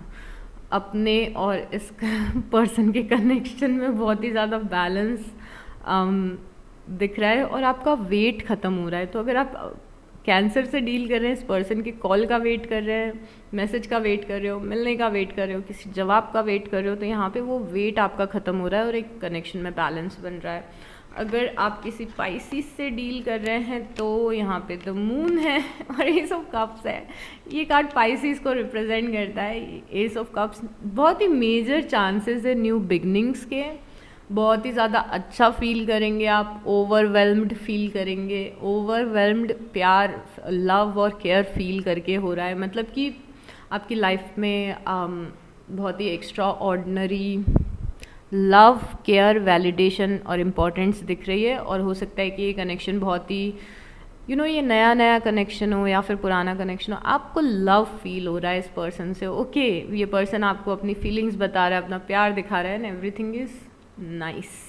अपने और इस पर्सन के कनेक्शन में बहुत ही ज़्यादा बैलेंस दिख रहा है और आपका वेट ख़त्म हो रहा है। तो अगर आप कैंसर से डील कर रहे हैं, इस पर्सन के कॉल का वेट कर रहे हैं, मैसेज का वेट कर रहे हो, मिलने का वेट कर रहे हो, किसी जवाब का वेट कर रहे हो, तो यहाँ पे वो वेट आपका ख़त्म हो रहा है और एक कनेक्शन में बैलेंस बन रहा है। अगर आप किसी पाइसिस से डील कर रहे हैं तो यहाँ पे द मून है और एस ऑफ कप्स है। ये कार्ड पाइसिस को रिप्रेजेंट करता है। एस ऑफ कप्स बहुत ही मेजर चांसेस है न्यू बिगनिंग्स के, बहुत ही ज़्यादा अच्छा फील करेंगे आप, ओवरवेल्म्ड फील करेंगे, ओवरवेल्म्ड प्यार, लव और केयर फील करके हो रहा है। मतलब कि आपकी लाइफ में बहुत ही extraordinary love, care, validation और इम्पोर्टेंस दिख रही है। और हो सकता है कि ये कनेक्शन बहुत ही ये नया कनेक्शन हो या फिर पुराना कनेक्शन हो, आपको लव फील हो रहा है इस पर्सन से। ओके ये पर्सन आपको अपनी फीलिंग्स बता रहा है, अपना प्यार दिखा रहा है एंड एवरीथिंग इज़ नाइस।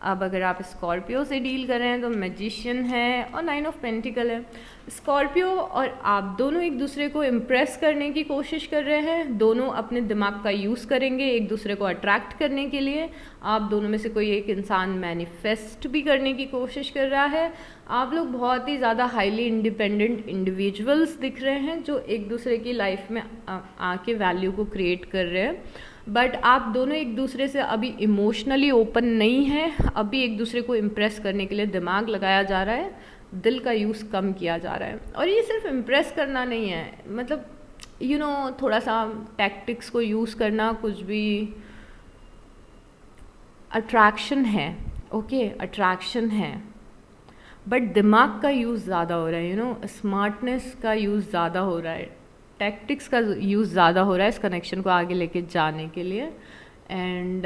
अब अगर आप स्कॉर्पियो से डील कर रहे हैं तो मैजिशियन है और 9 ऑफ पेंटिकल है। स्कॉर्पियो और आप दोनों एक दूसरे को इम्प्रेस करने की कोशिश कर रहे हैं, दोनों अपने दिमाग का यूज़ करेंगे एक दूसरे को अट्रैक्ट करने के लिए। आप दोनों में से कोई एक इंसान मैनिफेस्ट भी करने की कोशिश कर रहा है। आप लोग बहुत ही ज़्यादा हाईली इंडिपेंडेंट इंडिविजुअल्स दिख रहे हैं जो एक दूसरे की लाइफ में आके वैल्यू को क्रिएट कर रहे हैं। बट आप दोनों एक दूसरे से अभी इमोशनली ओपन नहीं है, अभी एक दूसरे को इम्प्रेस करने के लिए दिमाग लगाया जा रहा है, दिल का यूज़ कम किया जा रहा है। और ये सिर्फ इम्प्रेस करना नहीं है, मतलब थोड़ा सा टैक्टिक्स को यूज़ करना, कुछ भी अट्रैक्शन है। ओके अट्रैक्शन है बट दिमाग का यूज़ ज़्यादा हो रहा है, स्मार्टनेस का यूज़ ज़्यादा हो रहा है, टैक्टिक्स का यूज़ ज़्यादा हो रहा है इस कनेक्शन को आगे लेके जाने के लिए। एंड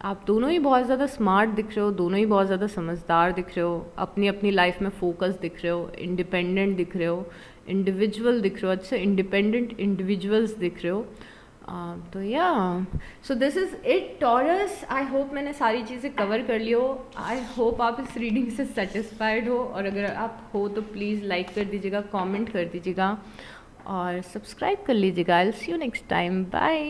आप दोनों ही बहुत ज़्यादा स्मार्ट दिख रहे हो, दोनों ही बहुत ज़्यादा समझदार दिख रहे हो, अपनी अपनी लाइफ में फोकस दिख रहे हो, इंडिपेंडेंट दिख रहे हो, इंडिविजुअल दिख रहे हो, अच्छे इंडिपेंडेंट इंडिविजुअल्स दिख रहे हो। तो या so this is it taurus. I hope मैंने सारी चीज़ें कवर कर ली हो। आई होप आप इस रीडिंग से सेटिस्फाइड हो, और अगर आप हो तो प्लीज़ लाइक कर दीजिएगा, कमेंट कर दीजिएगा और सब्सक्राइब कर लीजिएगा। I will see you next time. Bye.